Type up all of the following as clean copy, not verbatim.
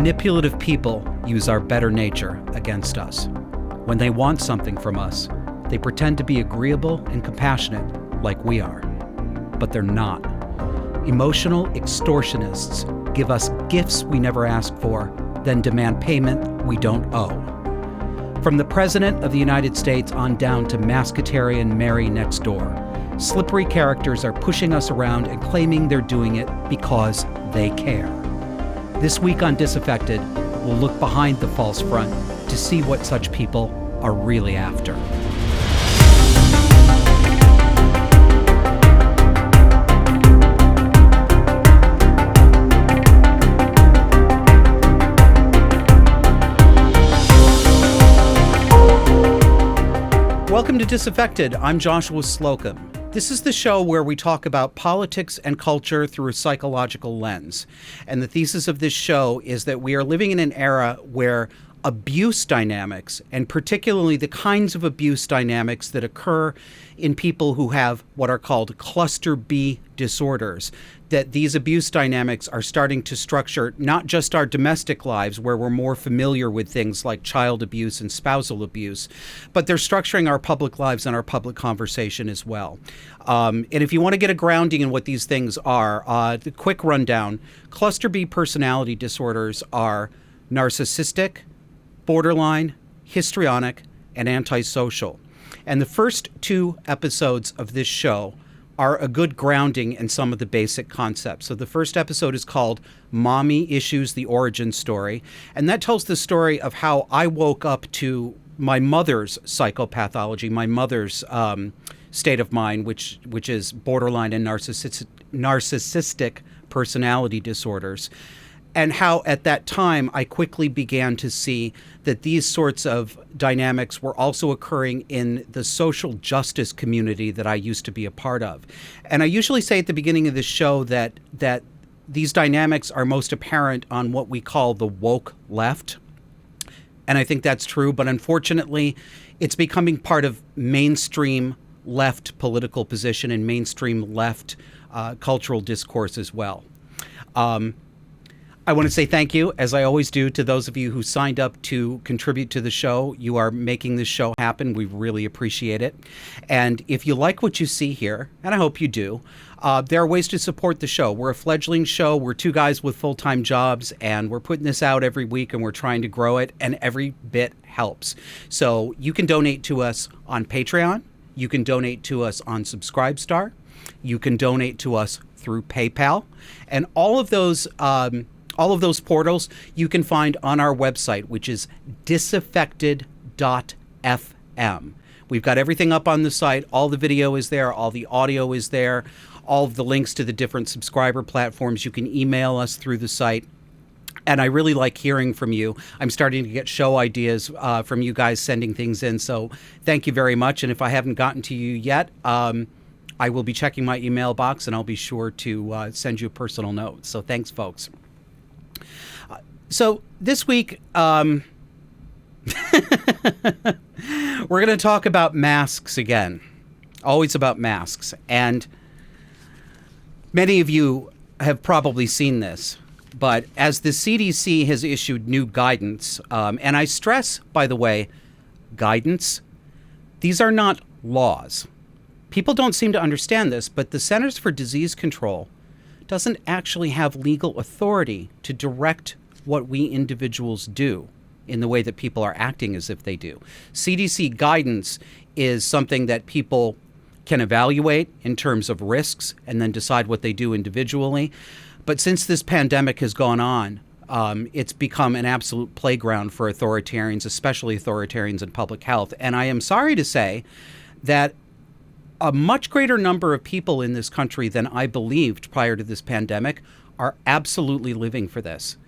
Manipulative people use our better nature against us. When they want something from us, they pretend to be agreeable and compassionate like we are. But they're not. Emotional extortionists give us gifts we never asked for, then demand payment we don't owe. From the President of the United States on down to Mascatarian Mary next door, slippery characters are pushing us around and claiming they're doing it because they care. This week on Disaffected, we'll look behind the false front to see what such people are really after. Welcome to Disaffected. I'm Joshua Slocum. This is the show where we talk about politics and culture through a psychological lens. And the thesis of this show is that we are living in an era where abuse dynamics, and particularly the kinds of abuse dynamics that occur in people who have what are called cluster B disorders, that these abuse dynamics are starting to structure not just our domestic lives, where we're more familiar with things like child abuse and spousal abuse, but they're structuring our public lives and our public conversation as well. And if you want to get a grounding in what these things are, the quick rundown: cluster B personality disorders are narcissistic, borderline, histrionic, and antisocial. And the first two episodes of this show are a good grounding in some of the basic concepts. So the first episode is called Mommy Issues, the Origin Story. And that tells the story of how I woke up to my mother's psychopathology, my mother's state of mind, which is borderline and narcissistic personality disorders. And how at that time I quickly began to see that these sorts of dynamics were also occurring in the social justice community that I used to be a part of. And I usually say at the beginning of this show that these dynamics are most apparent on what we call the woke left. And I think that's true, but unfortunately, it's becoming part of mainstream left political position and mainstream left cultural discourse as well. I want to say thank you, as I always do, to those of you who signed up to contribute to the show. You are making this show happen. We really appreciate it. And if you like what you see here, and I hope you do, there are ways to support the show. We're a fledgling show. We're two guys with full-time jobs, and we're putting this out every week, and we're trying to grow it, and every bit helps. So you can donate to us on Patreon. You can donate to us on Subscribestar. You can donate to us through PayPal. And all of those portals you can find on our website, which is disaffected.fm. We've got everything up on the site. All the video is there. All the audio is there. All of the links to the different subscriber platforms. You can email us through the site. And I really like hearing from you. I'm starting to get show ideas from you guys sending things in. So thank you very much. And if I haven't gotten to you yet, I will be checking my email box, and I'll be sure to send you a personal note. So thanks, folks. So this week, we're going to talk about masks again. Always about masks. And many of you have probably seen this. But as the CDC has issued new guidance, and I stress, by the way, guidance, these are not laws. People don't seem to understand this, but the Centers for Disease Control doesn't actually have legal authority to direct what we individuals do in the way that people are acting as if they do. CDC guidance is something that people can evaluate in terms of risks and then decide what they do individually. But since this pandemic has gone on, it's become an absolute playground for authoritarians, especially authoritarians in public health. And I am sorry to say that a much greater number of people in this country than I believed prior to this pandemic are absolutely living for this.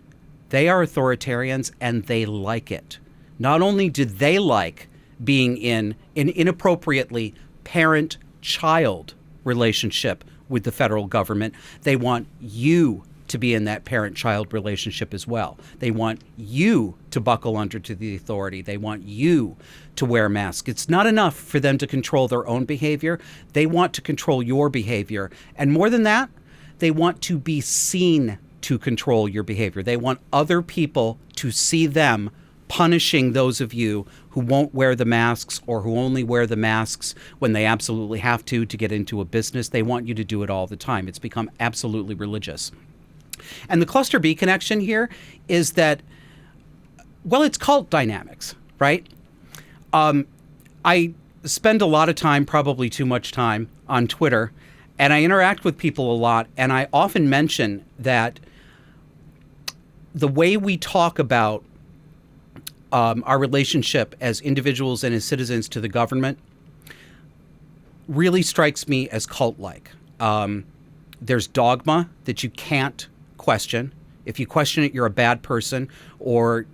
They are authoritarians, and they like it. Not only do they like being in an inappropriately parent-child relationship with the federal government, they want you to be in that parent-child relationship as well. They want you to buckle under to the authority. They want you to wear masks. It's not enough for them to control their own behavior. They want to control your behavior. And more than that, they want to be seen to control your behavior. They want other people to see them punishing those of you who won't wear the masks or who only wear the masks when they absolutely have to get into a business. They want you to do it all the time. It's become absolutely religious. And the cluster B connection here is that, well, it's cult dynamics, right? I spend a lot of time, probably too much time, on Twitter, and I interact with people a lot, and I often mention that the way we talk about our relationship as individuals and as citizens to the government really strikes me as cult-like. There's dogma that you can't question. If you question it, you're a bad person, or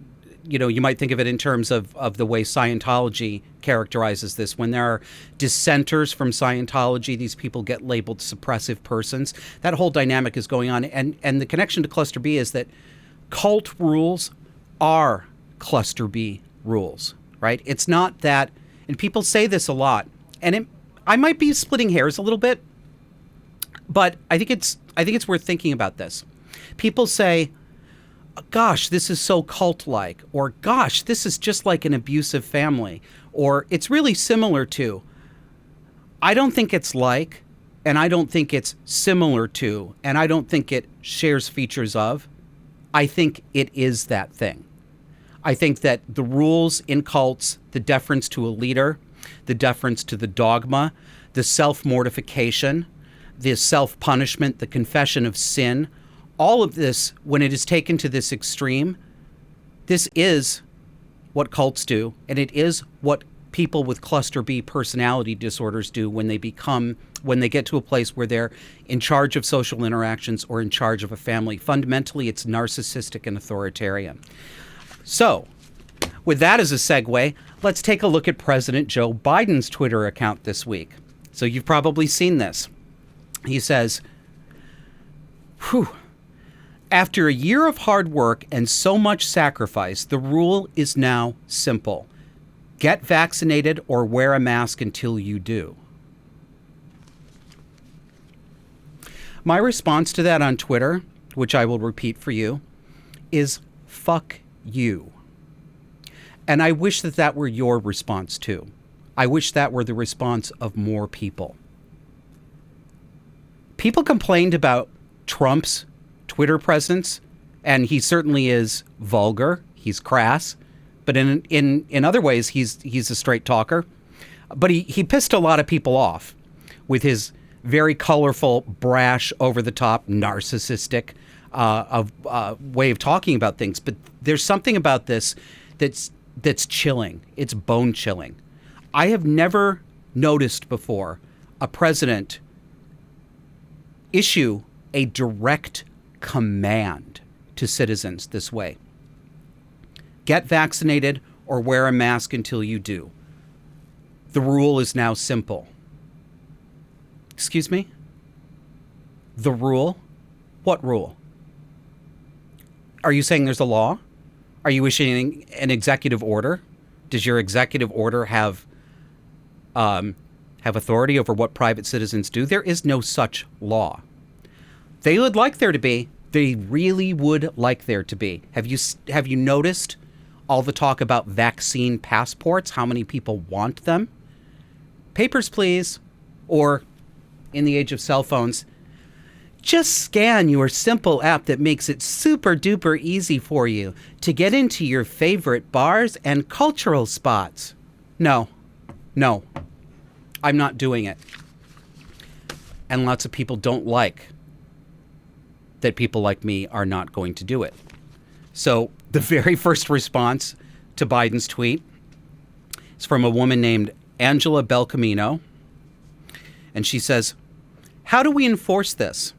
you might think of it in terms of the way Scientology characterizes this. When there are dissenters from Scientology, these people get labeled suppressive persons. That whole dynamic is going on. And the connection to cluster B is that cult rules are cluster B rules, right? It's not that, and people say this a lot, and I might be splitting hairs a little bit, but I think it's worth thinking about this. People say, gosh, this is so cult-like, or gosh, this is just like an abusive family, or it's really similar to. I don't think it's like, and I don't think it's similar to, and I don't think it shares features of. I think it is that thing. I think that the rules in cults, the deference to a leader, the deference to the dogma, the self-mortification, the self-punishment, the confession of sin, all of this, when it is taken to this extreme, this is what cults do, and it is what people with cluster B personality disorders do when they get to a place where they're in charge of social interactions or in charge of a family. Fundamentally, it's narcissistic and authoritarian. So, with that as a segue, let's take a look at President Joe Biden's Twitter account this week. So you've probably seen this. He says, after a year of hard work and so much sacrifice, the rule is now simple. Get vaccinated or wear a mask until you do. My response to that on Twitter, which I will repeat for you, is fuck you. And I wish that were your response too. I wish that were the response of more people. People complained about Trump's Twitter presence, and he certainly is vulgar. He's crass, but in other ways, he's a straight talker. But he pissed a lot of people off with his very colorful, brash, over-the-top, narcissistic way of talking about things. But there's something about this that's chilling. It's bone-chilling. I have never noticed before a president issue a direct command to citizens this way. Get vaccinated or wear a mask until you do. The rule is now simple. Excuse me? The rule? What rule? Are you saying there's a law? Are you issuing an executive order? Does your executive order have authority over what private citizens do? There is no such law. They would like there to be. They really would like there to be. Have you noticed all the talk about vaccine passports? How many people want them? Papers, please. Or, in the age of cell phones, just scan your simple app that makes it super duper easy for you to get into your favorite bars and cultural spots. No, I'm not doing it. And lots of people don't like that people like me are not going to do it. So the very first response to Biden's tweet is from a woman named Angela Belcamino. And she says, how do we enforce this?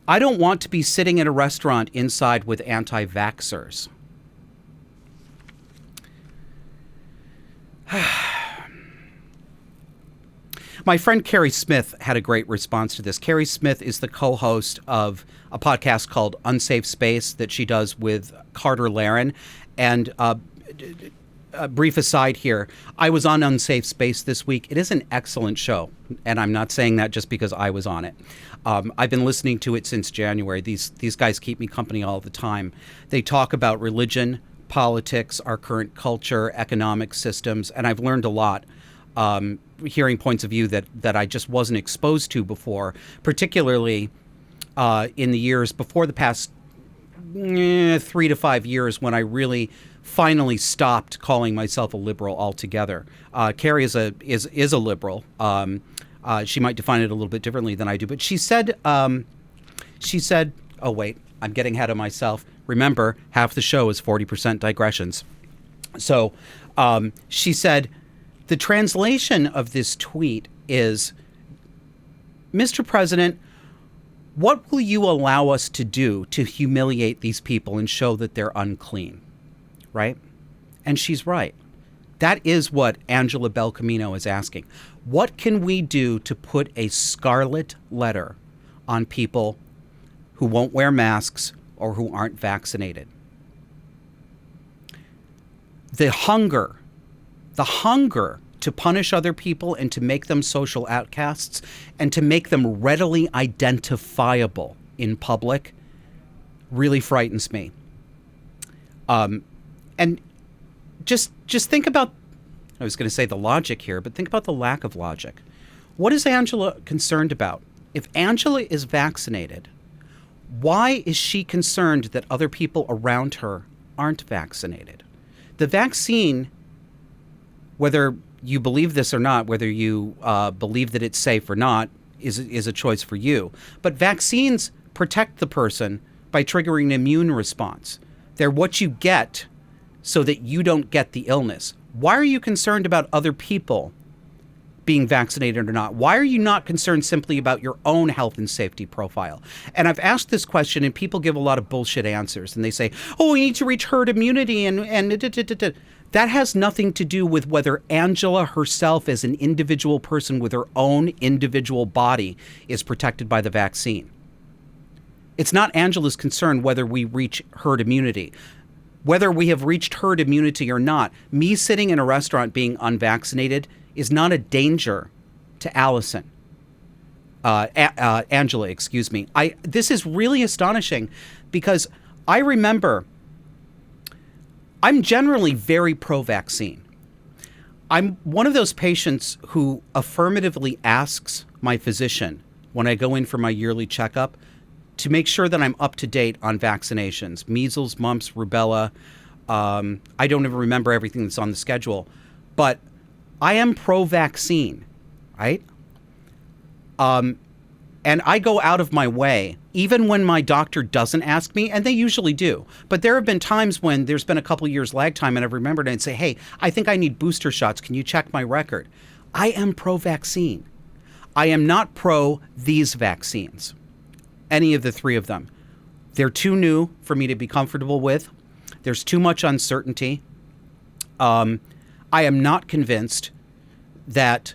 I don't want to be sitting in a restaurant inside with anti-vaxxers. My friend Carrie Smith had a great response to this. Carrie Smith is the co-host of a podcast called Unsafe Space that she does with Carter Laren. And a brief aside here. I was on Unsafe Space this week. It is an excellent show, and I'm not saying that just because I was on it. I've been listening to it since January. These guys keep me company all the time. They talk about religion, politics, our current culture, economic systems, and I've learned a lot. Hearing points of view that I just wasn't exposed to before, particularly in the years before the past 3 to 5 years when I really finally stopped calling myself a liberal altogether. Carrie is a liberal. She might define it a little bit differently than I do, but she said, oh wait, I'm getting ahead of myself. Remember, half the show is 40% digressions. So she said, the translation of this tweet is, Mr. President, what will you allow us to do to humiliate these people and show that they're unclean? Right? And she's right. That is what Angela Belcamino is asking. What can we do to put a scarlet letter on people who won't wear masks or who aren't vaccinated? The hunger to punish other people and to make them social outcasts and to make them readily identifiable in public really frightens me. And just think about, I was going to say the logic here, but think about the lack of logic. What is Angela concerned about? If Angela is vaccinated, why is she concerned that other people around her aren't vaccinated? The vaccine, whether you believe this or not, whether you believe that it's safe or not, is a choice for you. But vaccines protect the person by triggering an immune response. They're what you get so that you don't get the illness. Why are you concerned about other people being vaccinated or not? Why are you not concerned simply about your own health and safety profile? And I've asked this question and people give a lot of bullshit answers and they say, oh, we need to reach herd immunity and that has nothing to do with whether Angela herself as an individual person with her own individual body is protected by the vaccine. It's not Angela's concern whether we reach herd immunity. Whether we have reached herd immunity or not, me sitting in a restaurant being unvaccinated is not a danger to Allison. Angela, excuse me. This is really astonishing because I remember I'm generally very pro-vaccine. I'm one of those patients who affirmatively asks my physician when I go in for my yearly checkup to make sure that I'm up to date on vaccinations, measles, mumps, rubella. I don't even remember everything that's on the schedule, but I am pro-vaccine, right? And I go out of my way, even when my doctor doesn't ask me, and they usually do. But there have been times when there's been a couple of years lag time and I've remembered and say, hey, I think I need booster shots. Can you check my record? I am pro-vaccine. I am not pro these vaccines, any of the three of them. They're too new for me to be comfortable with. There's too much uncertainty. I am not convinced that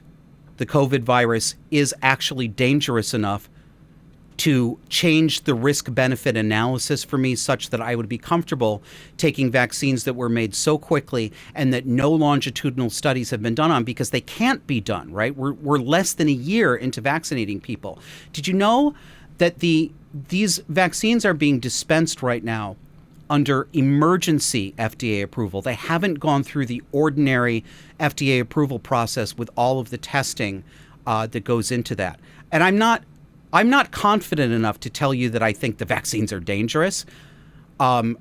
the COVID virus is actually dangerous enough to change the risk-benefit analysis for me such that I would be comfortable taking vaccines that were made so quickly and that no longitudinal studies have been done on, because they can't be done, right? We're less than a year into vaccinating people. Did you know that these vaccines are being dispensed right now under emergency FDA approval? They haven't gone through the ordinary FDA approval process with all of the testing that goes into that. And I'm not confident enough to tell you that I think the vaccines are dangerous. I'm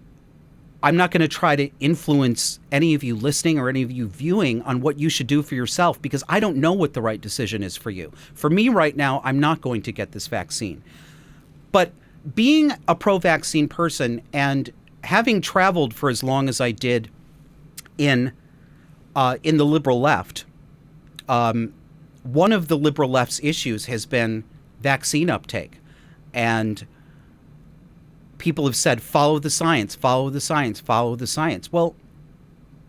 not going to try to influence any of you listening or any of you viewing on what you should do for yourself, because I don't know what the right decision is for you. For me right now, I'm not going to get this vaccine. But being a pro-vaccine person and having traveled for as long as I did in the liberal left, one of the liberal left's issues has been vaccine uptake. And people have said, follow the science, follow the science, follow the science. Well,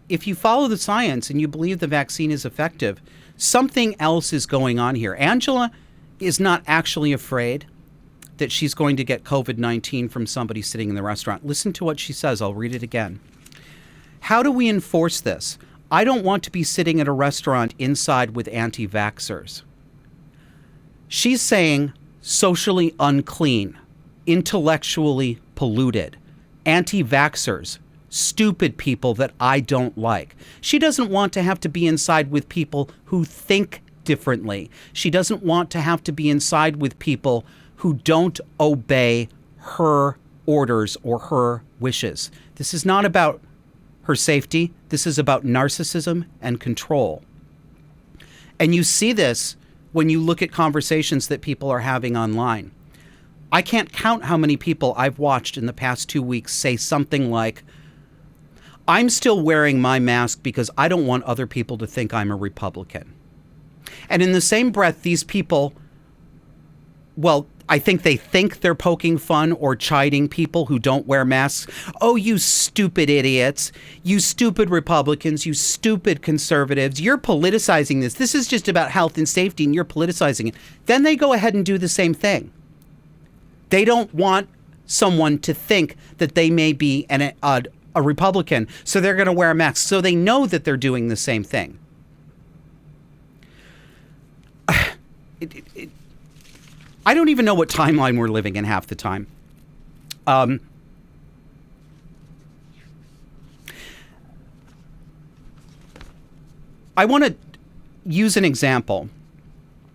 if you follow the science and you believe the vaccine is effective, something else is going on here. Angela is not actually afraid that she's going to get COVID-19 from somebody sitting in the restaurant. Listen to what she says. I'll read it again. How do we enforce this? I don't want to be sitting at a restaurant inside with anti-vaxxers. She's saying socially unclean, intellectually polluted, anti-vaxxers, stupid people that I don't like. She doesn't want to have to be inside with people who think differently. She doesn't want to have to be inside with people who don't obey her orders or her wishes. This is not about her safety. This is about narcissism and control. And you see this when you look at conversations that people are having online. I can't count how many people I've watched in the past 2 weeks say something like, I'm still wearing my mask because I don't want other people to think I'm a Republican. And in the same breath, these people, well, I think they're poking fun or chiding people who don't wear masks. Oh, you stupid idiots, you stupid Republicans, you stupid conservatives, you're politicizing this. This is just about health and safety and you're politicizing it. Then they go ahead and do the same thing. They don't want someone to think that they may be a Republican, so they're going to wear a mask. So they know that they're doing the same thing. I don't even know what timeline we're living in half the time. I want to use an example.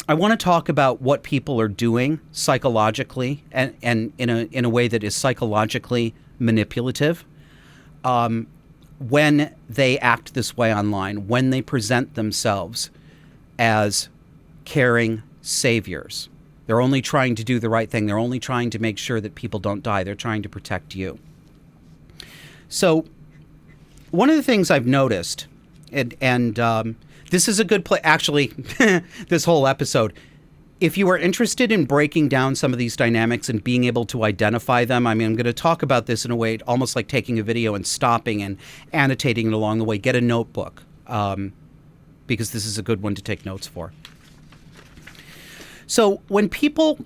I want to talk about what people are doing psychologically and in a way that is psychologically manipulative when they act this way online, when they present themselves as caring saviors. They're only trying to do the right thing. They're only trying to make sure that people don't die. They're trying to protect you. So one of the things I've noticed, and this is a good place, actually, this whole episode, if you are interested in breaking down some of these dynamics and being able to identify them, I mean, I'm going to talk about this in a way almost like taking a video and stopping and annotating it along the way. Get a notebook, because this is a good one to take notes for. So when people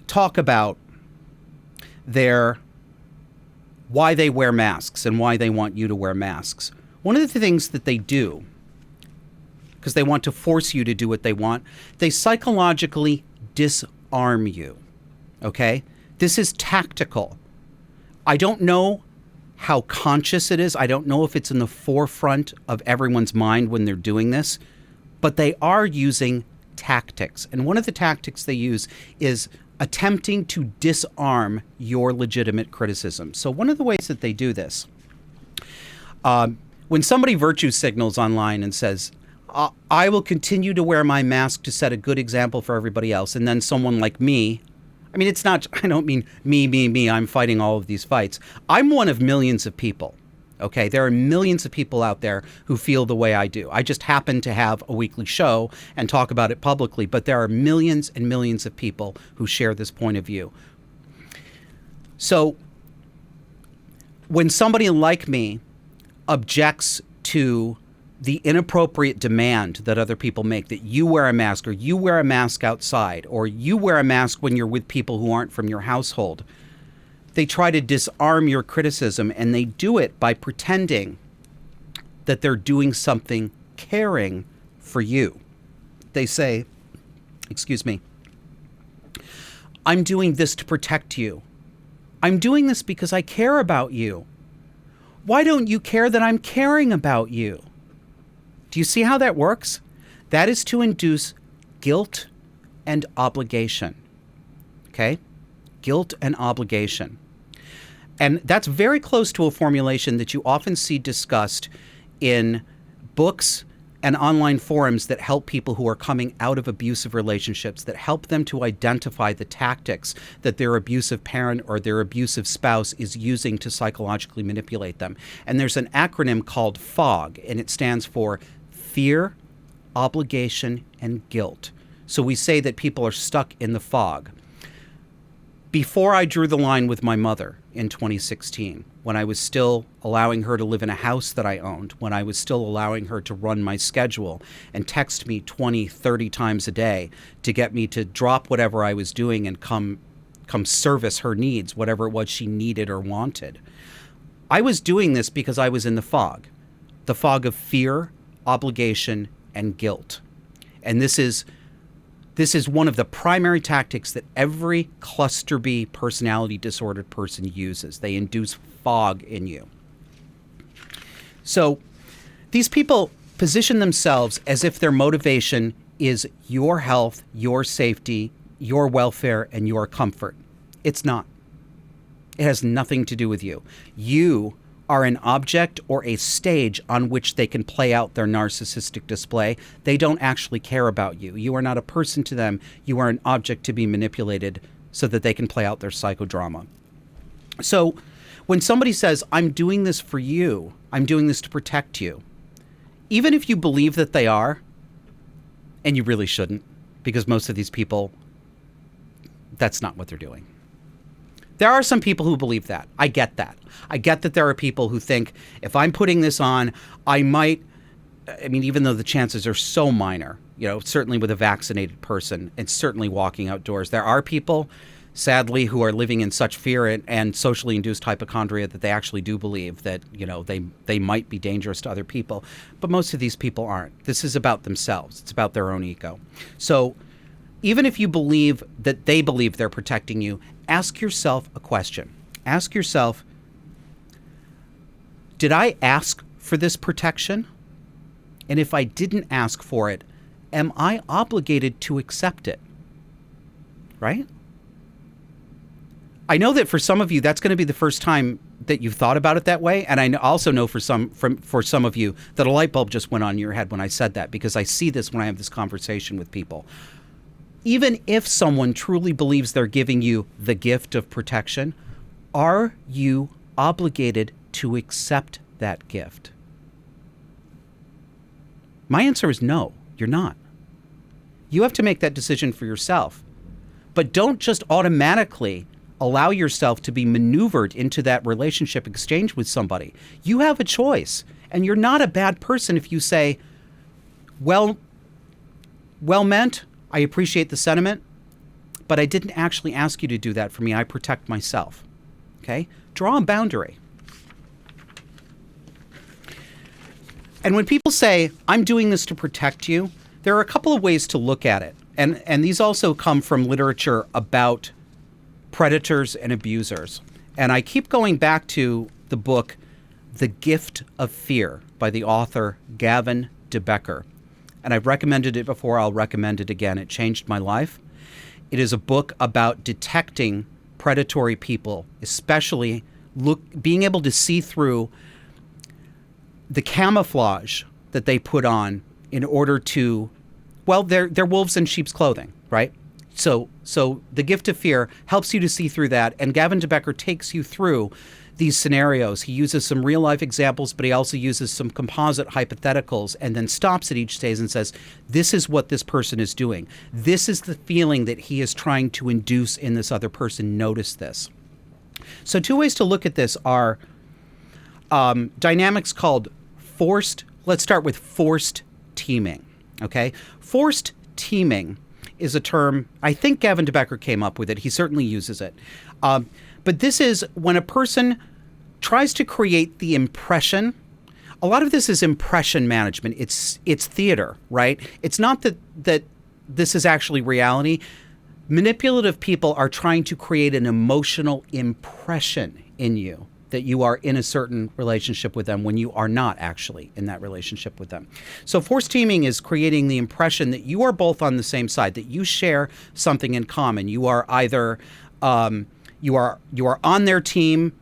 talk about why they wear masks and why they want you to wear masks, one of the things that they do, because they want to force you to do what they want, they psychologically disarm you. Okay? This is tactical. I don't know how conscious it is. I don't know if it's in the forefront of everyone's mind when they're doing this, but they are using tactics. And one of the tactics they use is attempting to disarm your legitimate criticism. So one of the ways that they do this, when somebody virtue signals online and says, I will continue to wear my mask to set a good example for everybody else, and then someone like me, I mean, it's not, I don't mean me, I'm fighting all of these fights. I'm one of millions of people, okay? There are millions of people out there who feel the way I do. I just happen to have a weekly show and talk about it publicly, but there are millions and millions of people who share this point of view. So when somebody like me objects to the inappropriate demand that other people make, that you wear a mask or you wear a mask outside or you wear a mask when you're with people who aren't from your household, they try to disarm your criticism, and they do it by pretending that they're doing something caring for you. They say, excuse me, I'm doing this to protect you. I'm doing this because I care about you. Why don't you care that I'm caring about you? Do you see how that works? That is to induce guilt and obligation. Okay? Guilt and obligation. And that's very close to a formulation that you often see discussed in books and online forums that help people who are coming out of abusive relationships, that help them to identify the tactics that their abusive parent or their abusive spouse is using to psychologically manipulate them. And there's an acronym called FOG, and it stands for fear, obligation, and guilt. So we say that people are stuck in the fog. Before I drew the line with my mother in 2016, when I was still allowing her to live in a house that I owned, when I was still allowing her to run my schedule and text me 20, 30 times a day to get me to drop whatever I was doing and come come service her needs, whatever it was she needed or wanted. I was doing this because I was in the fog of fear, obligation, and guilt. And this is one of the primary tactics that every cluster B personality disordered person uses. They induce fog in you. So these people position themselves as if their motivation is your health, your safety, your welfare, and your comfort. It's not. It has nothing to do with you. You are an object or a stage on which they can play out their narcissistic display. They don't actually care about you. You are not a person to them. You are an object to be manipulated so that they can play out their psychodrama. So when somebody says, I'm doing this for you, I'm doing this to protect you, even if you believe that they are, and you really shouldn't, because most of these people, that's not what they're doing. There are some people who believe that. I get that. I get that there are people who think, if I'm putting this on, even though the chances are so minor, certainly with a vaccinated person and certainly walking outdoors, there are people, sadly, who are living in such fear and socially induced hypochondria that they actually do believe that, they might be dangerous to other people. But most of these people aren't. This is about themselves. It's about their own ego. So even if you believe that they believe they're protecting you, ask yourself a question. Ask yourself, did I ask for this protection? And if I didn't ask for it, am I obligated to accept it? Right? I know that for some of you, that's going to be the first time that you've thought about it that way. And I also know for some of you that a light bulb just went on in your head when I said that, because I see this when I have this conversation with people. Even if someone truly believes they're giving you the gift of protection, are you obligated to accept that gift? My answer is no, you're not. You have to make that decision for yourself. But don't just automatically allow yourself to be maneuvered into that relationship exchange with somebody. You have a choice, and you're not a bad person if you say, well meant, I appreciate the sentiment, but I didn't actually ask you to do that for me. I protect myself. Okay? Draw a boundary. And when people say, I'm doing this to protect you, there are a couple of ways to look at it. And these also come from literature about predators and abusers. And I keep going back to the book, The Gift of Fear, by the author Gavin de Becker. And I've recommended it before. I'll recommend it again. It changed my life. It is a book about detecting predatory people, especially being able to see through the camouflage that they put on in order to, they're wolves in sheep's clothing, right? So The Gift of Fear helps you to see through that. And Gavin de Becker takes you through these scenarios. He uses some real life examples, but he also uses some composite hypotheticals and then stops at each stage and says, this is what this person is doing. This is the feeling that he is trying to induce in this other person. Notice this. So two ways to look at this are dynamics called let's start with forced teaming. Okay? Forced teaming is a term, I think Gavin de Becker came up with it. He certainly uses it. But this is when a person tries to create the impression. A lot of this is impression management. It's theater, right? It's not that this is actually reality. Manipulative people are trying to create an emotional impression in you that you are in a certain relationship with them when you are not actually in that relationship with them. So forced teaming is creating the impression that you are both on the same side, that you share something in common. You are either you are on their team,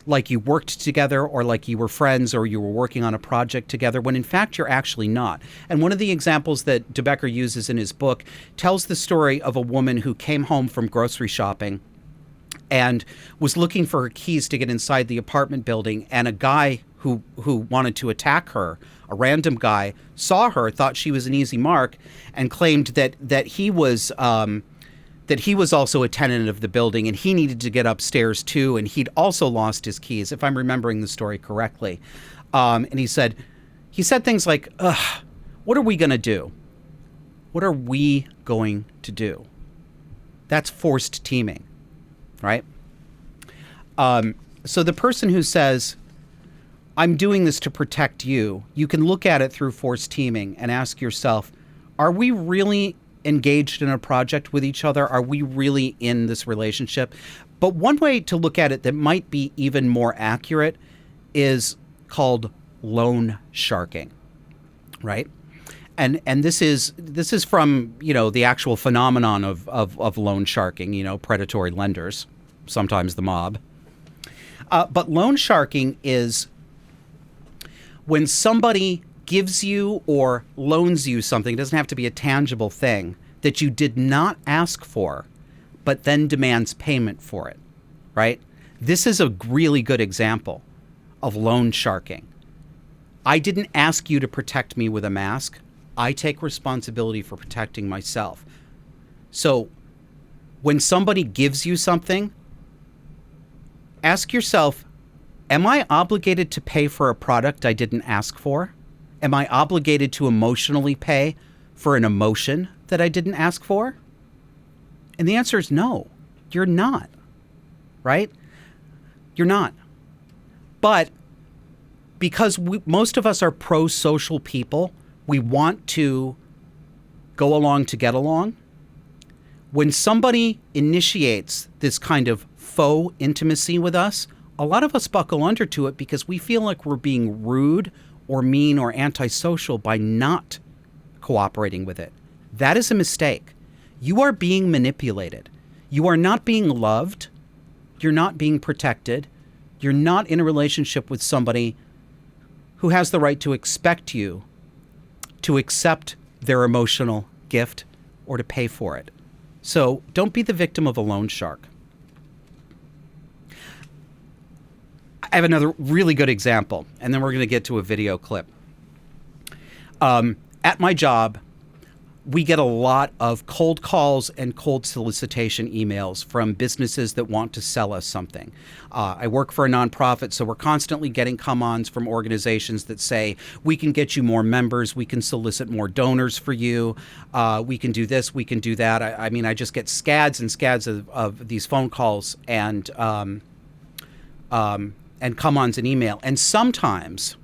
like you worked together, or like you were friends, or you were working on a project together, when in fact you're actually not. And one of the examples that de Becker uses in his book tells the story of a woman who came home from grocery shopping and was looking for her keys to get inside the apartment building, and a guy who wanted to attack her, a random guy, saw her, thought she was an easy mark, and claimed that he was also a tenant of the building, and he needed to get upstairs too, and he'd also lost his keys, if I'm remembering the story correctly. And he said things like, what are we going to do? What are we going to do? That's forced teaming. right? So the person who says, I'm doing this to protect you, you can look at it through forced teaming and ask yourself, are we really engaged in a project with each other? Are we really in this relationship? But one way to look at it that might be even more accurate is called loan sharking, right? And this is from, the actual phenomenon of loan sharking, predatory lenders, sometimes the mob. But loan sharking is when somebody gives you or loans you something, it doesn't have to be a tangible thing, that you did not ask for, but then demands payment for it, right? This is a really good example of loan sharking. I didn't ask you to protect me with a mask. I take responsibility for protecting myself. So when somebody gives you something, ask yourself, am I obligated to pay for a product I didn't ask for? Am I obligated to emotionally pay for an emotion that I didn't ask for? And the answer is no, you're not, right? You're not. But because most of us are pro-social people, we want to go along to get along. When somebody initiates this kind of faux intimacy with us, a lot of us buckle under to it because we feel like we're being rude or mean or antisocial by not cooperating with it. That is a mistake. You are being manipulated. You are not being loved. You're not being protected. You're not in a relationship with somebody who has the right to expect you to accept their emotional gift or to pay for it. So don't be the victim of a loan shark. I have another really good example, and then we're going to get to a video clip. At my job, we get a lot of cold calls and cold solicitation emails from businesses that want to sell us something. I work for a nonprofit, so we're constantly getting come-ons from organizations that say, we can get you more members, we can solicit more donors for you, we can do this, we can do that. I mean, I just get scads and scads of these phone calls and come-ons in email. And sometimes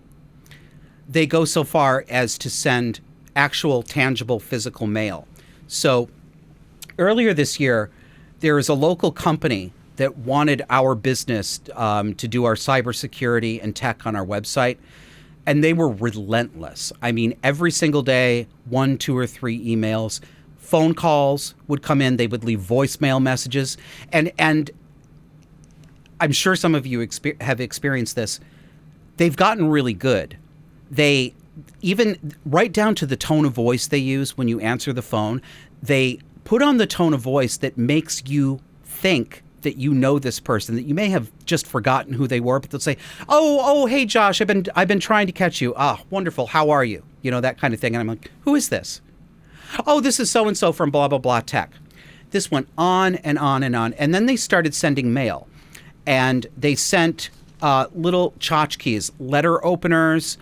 they go so far as to send actual tangible physical mail. So earlier this year, there is a local company that wanted our business to do our cybersecurity and tech on our website. And they were relentless. I mean, every single day, 1, 2, or 3 emails, phone calls would come in. They would leave voicemail messages. And I'm sure some of you have experienced this. They've gotten really good. They even right down to the tone of voice they use when you answer the phone, they put on the tone of voice that makes you think that you know this person, that you may have just forgotten who they were, but they'll say, oh, hey, Josh, I've been trying to catch you. Ah, wonderful. How are you? You know, that kind of thing. And I'm like, who is this? Oh, this is so-and-so from blah, blah, blah tech. This went on and on and on. And then they started sending mail. And they sent little tchotchkes, letter openers,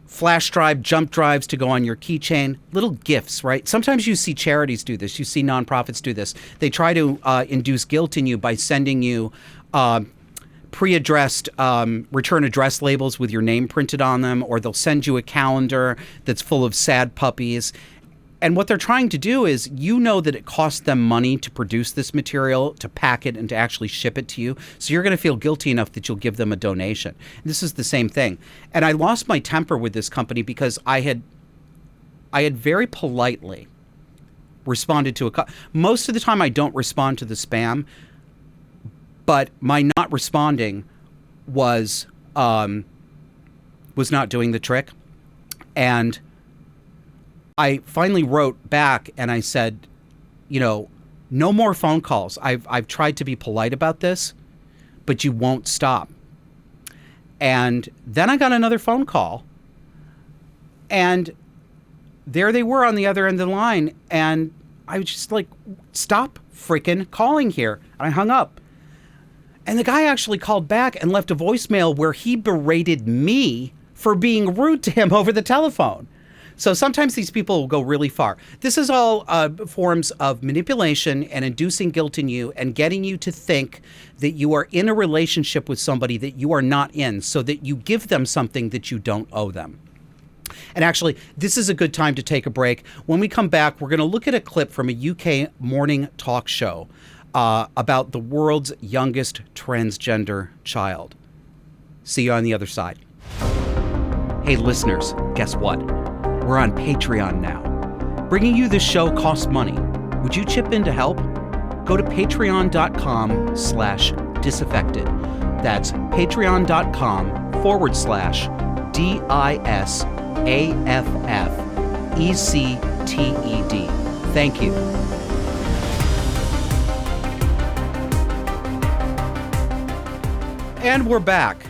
flash drive, jump drives to go on your keychain, little gifts, right? Sometimes you see charities do this. You see nonprofits do this. They try to induce guilt in you by sending you pre-addressed return address labels with your name printed on them, or they'll send you a calendar that's full of sad puppies. And what they're trying to do is, you know that it costs them money to produce this material, to pack it, and to actually ship it to you. So you're going to feel guilty enough that you'll give them a donation. And this is the same thing. And I lost my temper with this company because I had very politely responded to most of the time I don't respond to the spam, but my not responding was not doing the trick. And I finally wrote back and I said, no more phone calls. I've tried to be polite about this, but you won't stop. And then I got another phone call, and there they were on the other end of the line. And I was just like, stop freaking calling here. And I hung up. And the guy actually called back and left a voicemail where he berated me for being rude to him over the telephone. So sometimes these people will go really far. This is all forms of manipulation and inducing guilt in you and getting you to think that you are in a relationship with somebody that you are not in, so that you give them something that you don't owe them. And actually, this is a good time to take a break. When we come back, we're going to look at a clip from a UK morning talk show about the world's youngest transgender child. See you on the other side. Hey, listeners, guess what? We're on Patreon now. Bringing you this show costs money. Would you chip in to help? Go to patreon.com/disaffected. That's patreon.com/DISAFFECTED. Thank you. And we're back.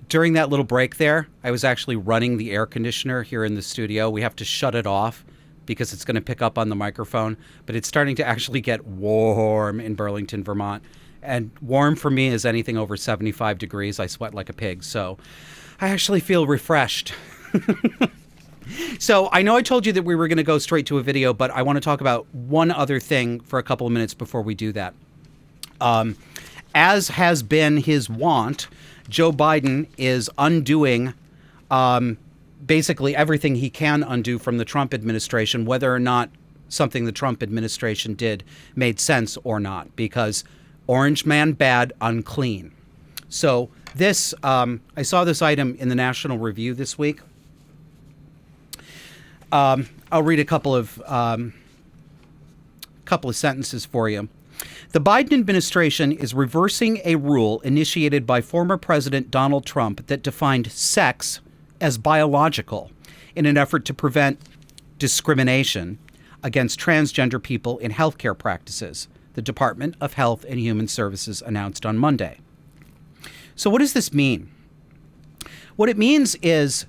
During that little break there, I was actually running the air conditioner here in the studio. We have to shut it off because it's going to pick up on the microphone, but it's starting to actually get warm in Burlington, Vermont. And warm for me is anything over 75 degrees. I sweat like a pig, so I actually feel refreshed. So I know I told you that we were going to go straight to a video, but I want to talk about one other thing for a couple of minutes before we do that. As has been his wont, Joe Biden is undoing basically everything he can undo from the Trump administration, whether or not something the Trump administration did made sense or not, because orange man bad, unclean. So this, I saw this item in the National Review this week. I'll read a couple of sentences for you. The Biden administration is reversing a rule initiated by former President Donald Trump that defined sex as biological in an effort to prevent discrimination against transgender people in healthcare practices, the Department of Health and Human Services announced on Monday. So what does this mean? What it means is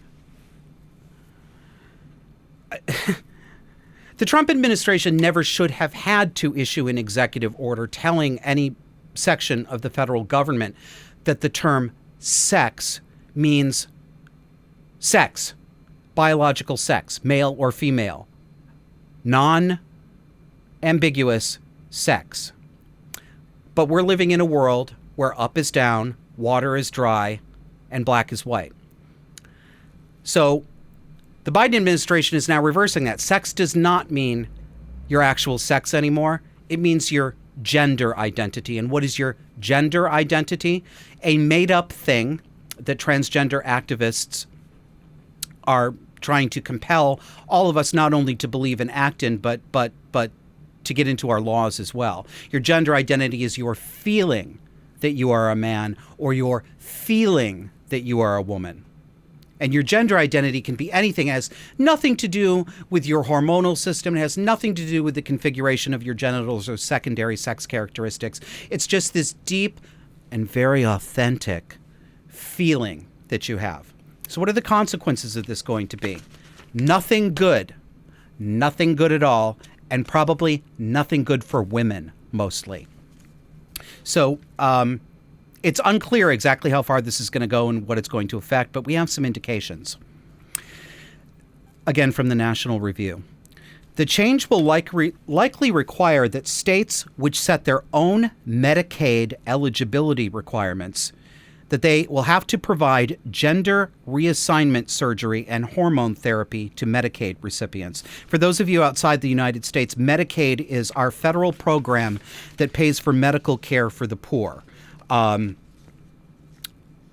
the Trump administration never should have had to issue an executive order telling any section of the federal government that the term sex means sex, biological sex, male or female, non-ambiguous sex. But we're living in a world where up is down, water is dry, and black is white. So the Biden administration is now reversing that. Sex does not mean your actual sex anymore. It means your gender identity. And what is your gender identity? A made-up thing that transgender activists are trying to compel all of us not only to believe and act in, but to get into our laws as well. Your gender identity is your feeling that you are a man or your feeling that you are a woman. And your gender identity can be anything. It has nothing to do with your hormonal system. It has nothing to do with the configuration of your genitals or secondary sex characteristics. It's just this deep and very authentic feeling that you have. So what are the consequences of this going to be? Nothing good. Nothing good at all. And probably nothing good for women, mostly. So, it's unclear exactly how far this is going to go and what it's going to affect, but we have some indications. Again, from the National Review. The change will likely require that states which set their own Medicaid eligibility requirements, that they will have to provide gender reassignment surgery and hormone therapy to Medicaid recipients. For those of you outside the United States, Medicaid is our federal program that pays for medical care for the poor.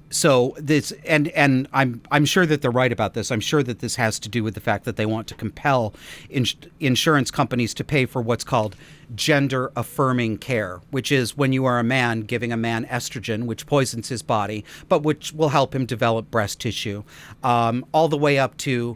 So this, and I'm sure that they're right about this. I'm sure that this has to do with the fact that they want to compel insurance companies to pay for what's called gender affirming care, which is when you are a man giving a man estrogen, which poisons his body, but which will help him develop breast tissue, all the way up to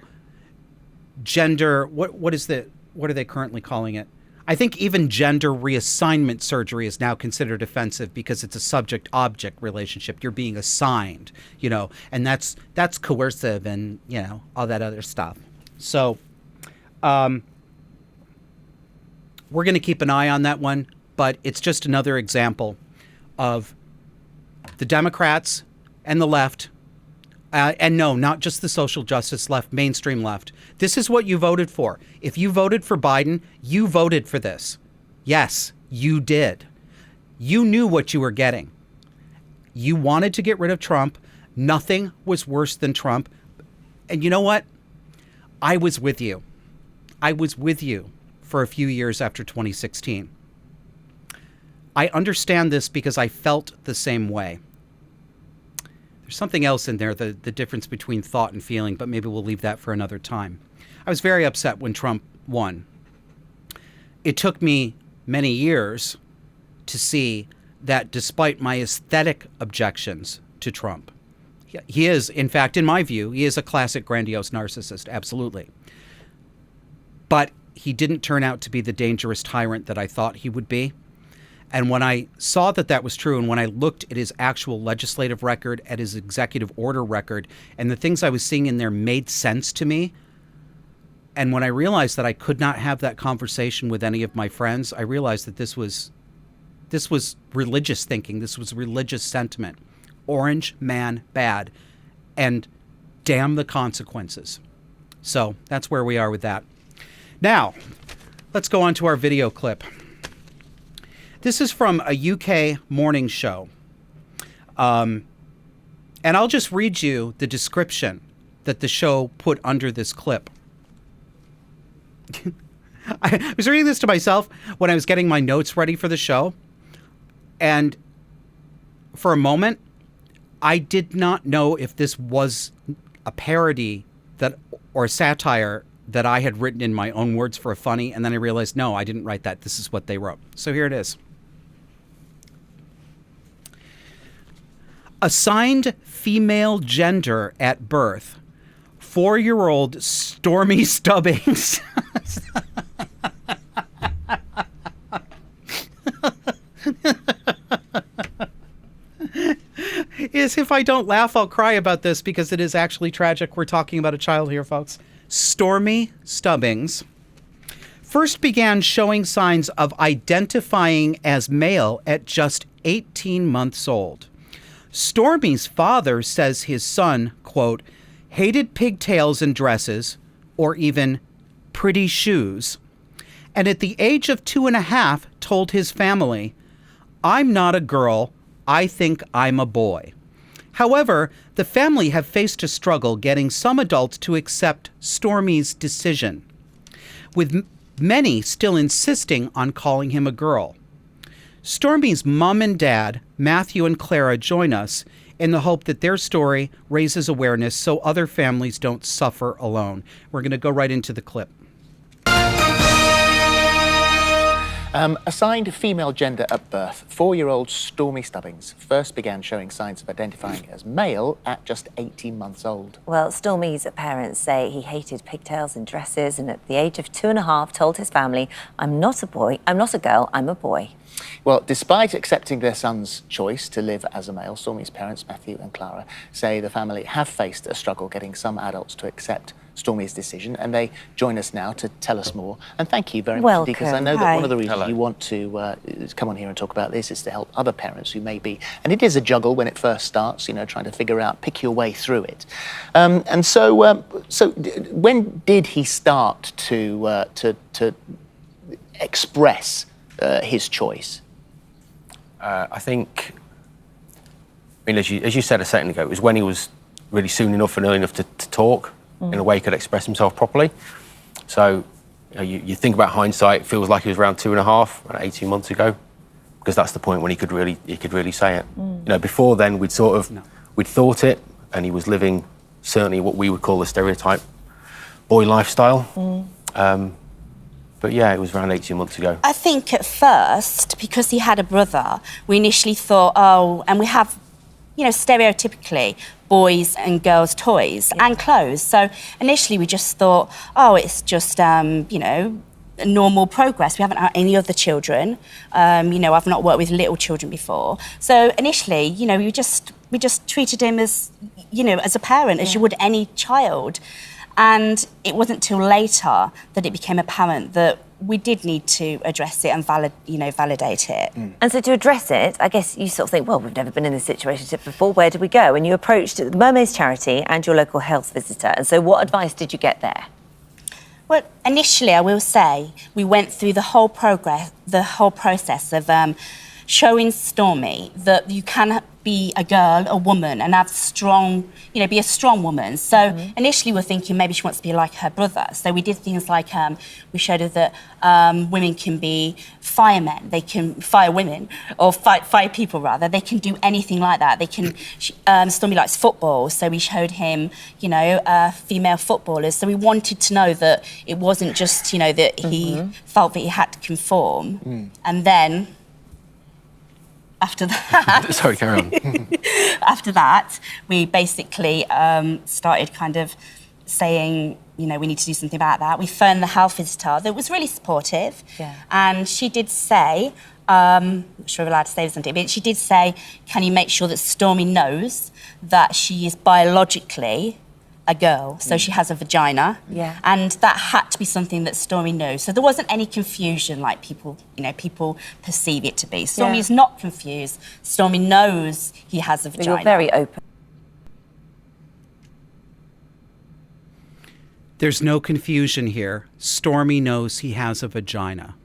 gender. What are they currently calling it? I think even gender reassignment surgery is now considered offensive because it's a subject-object relationship. You're being assigned, and that's coercive and, all that other stuff. So we're going to keep an eye on that one, but it's just another example of the Democrats and the left And no, not just the social justice left, mainstream left. This is what you voted for. If you voted for Biden, you voted for this. Yes, you did. You knew what you were getting. You wanted to get rid of Trump. Nothing was worse than Trump. And you know what? I was with you. I was with you for a few years after 2016. I understand this because I felt the same way. There's something else in there, the difference between thought and feeling, but maybe we'll leave that for another time. I was very upset when Trump won. It took me many years to see that despite my aesthetic objections to Trump, he is, in fact, in my view, he is a classic grandiose narcissist, absolutely. But he didn't turn out to be the dangerous tyrant that I thought he would be. And when I saw that that was true, and when I looked at his actual legislative record, at his executive order record, and the things I was seeing in there made sense to me, and when I realized that I could not have that conversation with any of my friends, I realized that this was religious thinking. This was religious sentiment. Orange man bad, and damn the consequences. So that's where we are with that. Now, let's go on to our video clip. This is from a UK morning show. And I'll just read you the description that the show put under this clip. I was reading this to myself when I was getting my notes ready for the show. And for a moment, I did not know if this was a parody or satire that I had written in my own words for a funny. And then I realized, no, I didn't write that. This is what they wrote. So here it is. Assigned female gender at birth, 4-year-old Stormy Stubbings. As if I don't laugh, I'll cry about this because it is actually tragic. We're talking about a child here, folks. Stormy Stubbings first began showing signs of identifying as male at just 18 months old. Stormy's father says his son, quote, hated pigtails and dresses, or even pretty shoes, and at the age of 2.5 told his family, I'm not a girl, I think I'm a boy. However, the family have faced a struggle getting some adults to accept Stormy's decision, with many still insisting on calling him a girl. Stormy's mom and dad, Matthew and Clara, join us in the hope that their story raises awareness so other families don't suffer alone. We're going to go right into the clip. Assigned female gender at birth, 4-year-old Stormy Stubbings first began showing signs of identifying as male at just 18 months old. Well, Stormy's parents say he hated pigtails and dresses, and at the age of 2.5 told his family, I'm not a boy, I'm not a girl, I'm a boy. Well, despite accepting their son's choice to live as a male, Stormy's parents, Matthew and Clara, say the family have faced a struggle getting some adults to accept Stormy's decision, and they join us now to tell us more. And thank you very much, because I know that one of the reasons you want to come on here and talk about this is to help other parents who may be, and it is a juggle when it first starts, you know, trying to figure out, pick your way through it. And so when did he start to express his choice? I think, I mean, as you said a second ago, it was when he was really soon enough and early enough to talk in a way he could express himself properly. So you think about hindsight, it feels like he was around 2.5, 18 months ago, because that's the point when he could really say it. You know, before then we'd thought it, and he was living certainly what we would call the stereotype boy lifestyle. But yeah, it was around 18 months ago. I think at first, because he had a brother, we initially thought, oh, and we have, you know, stereotypically boys and girls' toys and clothes. So initially we just thought, oh, it's just, you know, normal progress. We haven't had any other children. You know, I've not worked with little children before. So initially, you know, we just treated him as, you know, as a parent, as you would any child. And it wasn't till later that it became apparent that we did need to address it and validate it. And so to address it, I guess you sort of think, well, we've never been in this situation before, where do we go? And you approached the Mermaids charity and your local health visitor. And so what advice did you get there? Well, initially, I will say, we went through the whole process of showing Stormy that you can be a girl, a woman, and have strong, be a strong woman. So initially we're thinking maybe she wants to be like her brother. So we did things like, we showed her that women can be firemen, they can fire women, or fire people rather. They can do anything like that. They can, Stormy likes football, so we showed him, female footballers. So we wanted to know that it wasn't just, that he felt that he had to conform. And then, after that... Sorry, carry on. After that, we basically started kind of saying, we need to do something about that. We phoned the health visitor that was really supportive. Yeah. And she did say, I'm not sure we're allowed to say this on TV, but she did say, can you make sure that Stormy knows that she is biologically a girl, so she has a vagina. Yeah. And that had to be something that Stormy knows. So there wasn't any confusion like people perceive it to be. Stormy is not confused. Stormy knows he has a vagina. You're very open. There's no confusion here. Stormy knows he has a vagina.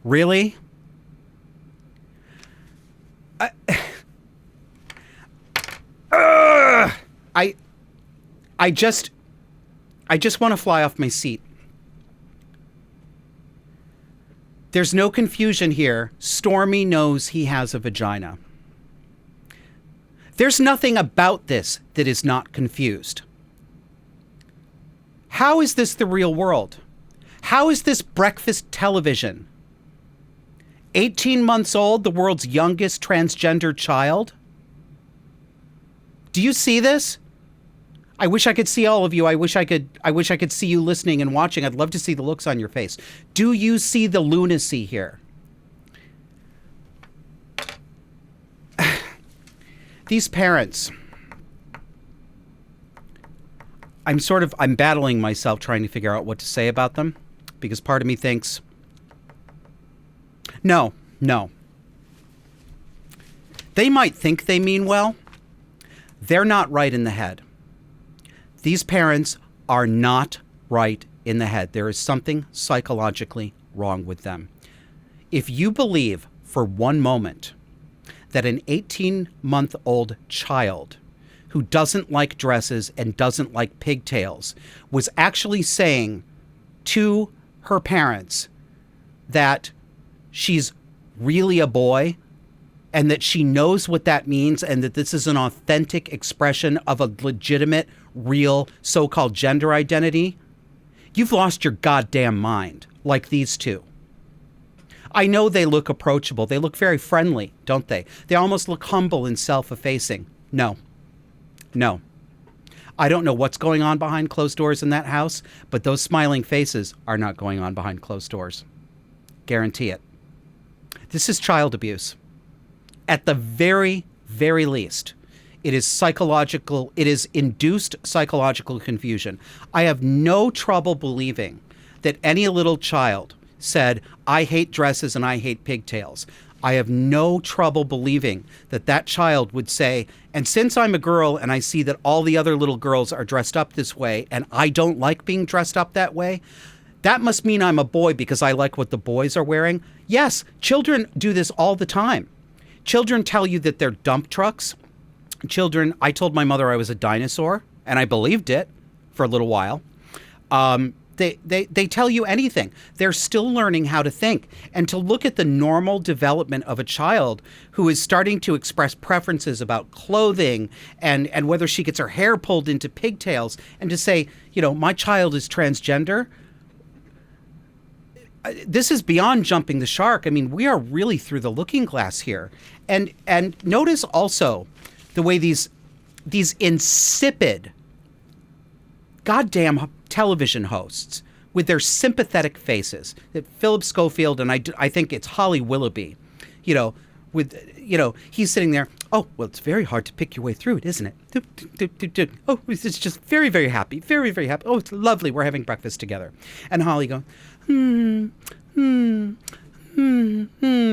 Really? I just want to fly off my seat. There's no confusion here. Stormy knows he has a vagina. There's nothing about this that is not confused. How is this the real world? How is this breakfast television? 18 months old, the world's youngest transgender child? Do you see this? I wish I could see all of you. I wish I could see you listening and watching. I'd love to see the looks on your face. Do you see the lunacy here? These parents, I'm battling myself trying to figure out what to say about them, because part of me thinks, no. They might think they mean well. They're not right in the head. These parents are not right in the head. There is something psychologically wrong with them. If you believe for one moment that an 18-month-old child who doesn't like dresses and doesn't like pigtails was actually saying to her parents that she's really a boy and that she knows what that means and that this is an authentic expression of a legitimate, real, so-called gender identity, you've lost your goddamn mind, like these two. I know they look approachable. They look very friendly, don't they? They almost look humble and self-effacing. No. I don't know what's going on behind closed doors in that house, but those smiling faces are not going on behind closed doors. Guarantee it. This is child abuse. At the very, very least, it is psychological. It is induced psychological confusion. I have no trouble believing that any little child said, I hate dresses and I hate pigtails. I have no trouble believing that that child would say, and since I'm a girl and I see that all the other little girls are dressed up this way and I don't like being dressed up that way, that must mean I'm a boy because I like what the boys are wearing. Yes, children do this all the time. Children tell you that they're dump trucks. I told my mother I was a dinosaur, and I believed it for a little while. They tell you anything. They're still learning how to think. And to look at the normal development of a child who is starting to express preferences about clothing and whether she gets her hair pulled into pigtails, and to say, my child is transgender, this is beyond jumping the shark. I mean, we are really through the looking glass here. And notice also the way these insipid goddamn television hosts with their sympathetic faces, that Philip Schofield and I think it's Holly Willoughby, with, he's sitting there. Oh, well, it's very hard to pick your way through it, isn't it? Doop, doop, doop, doop, doop. Oh, it's just very, very happy. Very, very happy. Oh, it's lovely. We're having breakfast together. And Holly going,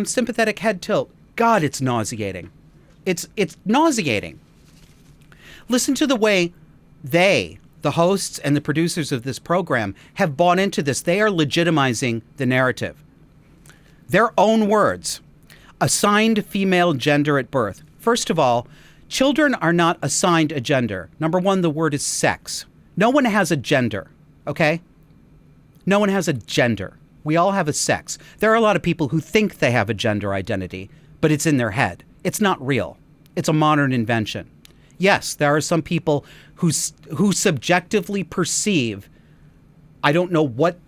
sympathetic head tilt. God, it's nauseating. It's nauseating. Listen to the way they, the hosts and the producers of this program, have bought into this. They are legitimizing the narrative. Their own words. Assigned female gender at birth. First of all, children are not assigned a gender. Number one, the word is sex. No one has a gender, okay? No one has a gender. We all have a sex. There are a lot of people who think they have a gender identity, but it's in their head. It's not real. It's a modern invention. Yes, there are some people who subjectively perceive, I don't know what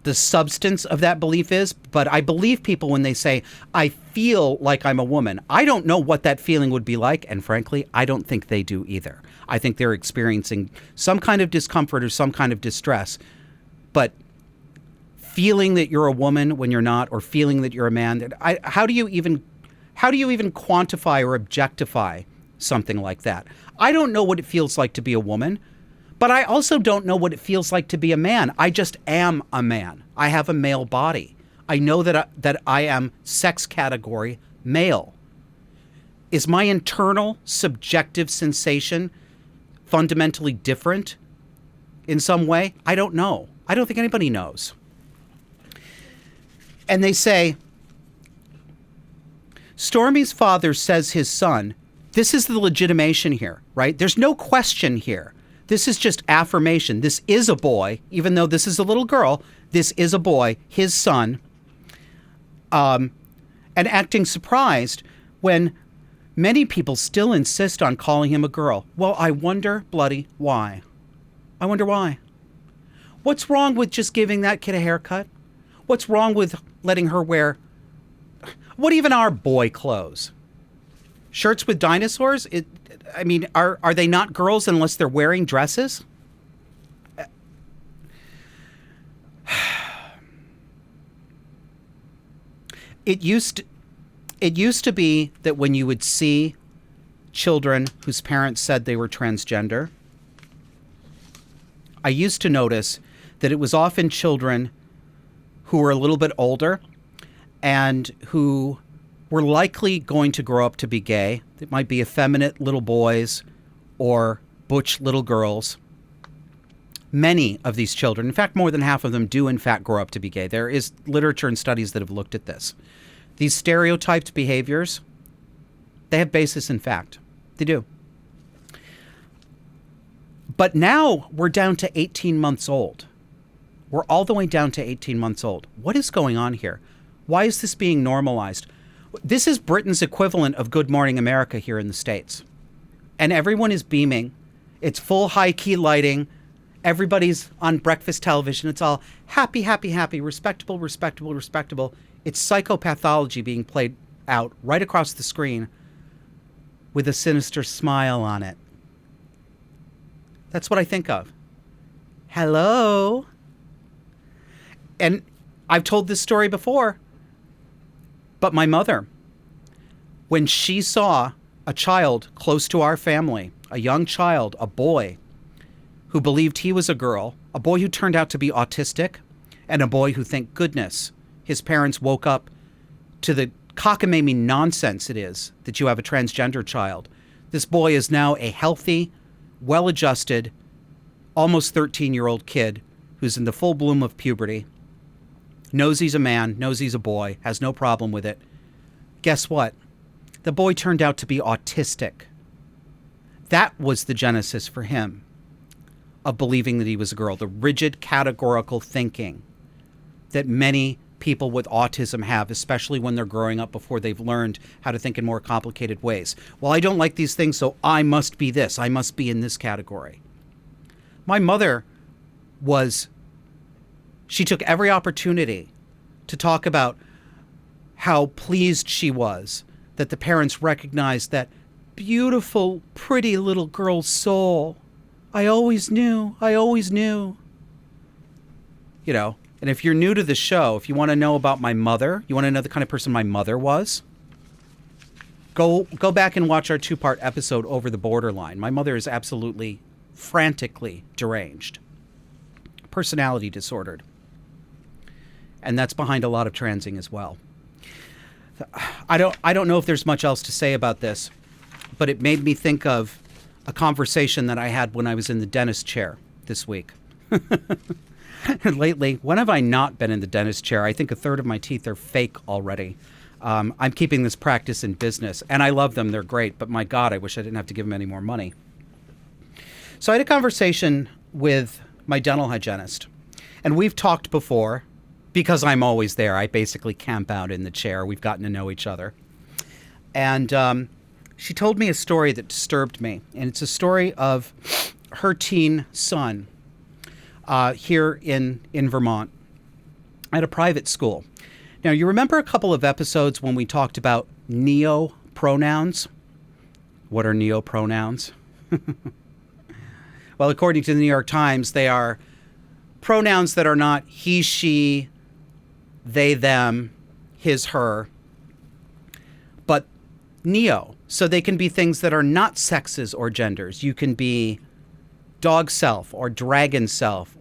the substance of that belief is, but I believe people when they say, I feel like I'm a woman. I don't know what that feeling would be like, and frankly, I don't think they do either. I think they're experiencing some kind of discomfort or some kind of distress, but feeling that you're a woman when you're not, or feeling that you're a man, how do you even quantify or objectify something like that? I don't know what it feels like to be a woman, but I also don't know what it feels like to be a man. I just am a man. I have a male body. I know that I am sex category male. Is my internal subjective sensation fundamentally different in some way? I don't know. I don't think anybody knows. And they say, Stormy's father says his son, this is the legitimation here, right? There's no question here. This is just affirmation. This is a boy, even though this is a little girl. This is a boy, his son, and acting surprised when many people still insist on calling him a girl. Well, I wonder bloody why. I wonder why. What's wrong with just giving that kid a haircut? What's wrong with letting her wear, what even are boy clothes? Shirts with dinosaurs? Are they not girls unless they're wearing dresses? It used to be that when you would see children whose parents said they were transgender, I used to notice that it was often children who were a little bit older and who were likely going to grow up to be gay. It might be effeminate little boys or butch little girls. Many of these children, in fact, more than half of them do in fact grow up to be gay. There is literature and studies that have looked at this. These stereotyped behaviors, they have basis in fact. They do. But now we're down to 18 months old. We're all the way down to 18 months old. What is going on here? Why is this being normalized? This is Britain's equivalent of Good Morning America here in the States. And everyone is beaming. It's full high-key lighting. Everybody's on breakfast television. It's all happy, happy, happy, respectable, respectable, respectable. It's psychopathology being played out right across the screen with a sinister smile on it. That's what I think of. Hello? And I've told this story before, but my mother, when she saw a child close to our family, a young child, a boy, who believed he was a girl, a boy who turned out to be autistic, and a boy who, thank goodness, his parents woke up to the cockamamie nonsense it is that you have a transgender child. This boy is now a healthy, well-adjusted, almost 13-year-old kid who's in the full bloom of puberty, knows he's a man, knows he's a boy, has no problem with it. Guess what? The boy turned out to be autistic. That was the genesis for him of believing that he was a girl, the rigid categorical thinking that many people with autism have, especially when they're growing up before they've learned how to think in more complicated ways. Well, I don't like these things, so I must be this. I must be in this category. My mother she took every opportunity to talk about how pleased she was that the parents recognized that beautiful, pretty little girl's soul. I always knew. You know, and if you're new to the show, if you want to know about my mother, you want to know the kind of person my mother was, Go back and watch our 2-part episode, Over the Borderline. My mother is absolutely frantically deranged, personality disordered. And that's behind a lot of transing as well. I don't know if there's much else to say about this, but it made me think of a conversation that I had when I was in the dentist chair this week. Lately, when have I not been in the dentist chair? I think a third of my teeth are fake already. I'm keeping this practice in business, and I love them. They're great, but my God, I wish I didn't have to give them any more money. So I had a conversation with my dental hygienist, and we've talked before because I'm always there. I basically camp out in the chair. We've gotten to know each other. And she told me a story that disturbed me, and it's a story of her teen son here in Vermont at a private school. Now, you remember a couple of episodes when we talked about neo-pronouns? What are neo-pronouns? Well, according to the New York Times, they are pronouns that are not he, she, they, them, his, her, but neo. So they can be things that are not sexes or genders. You can be dog self or dragon self.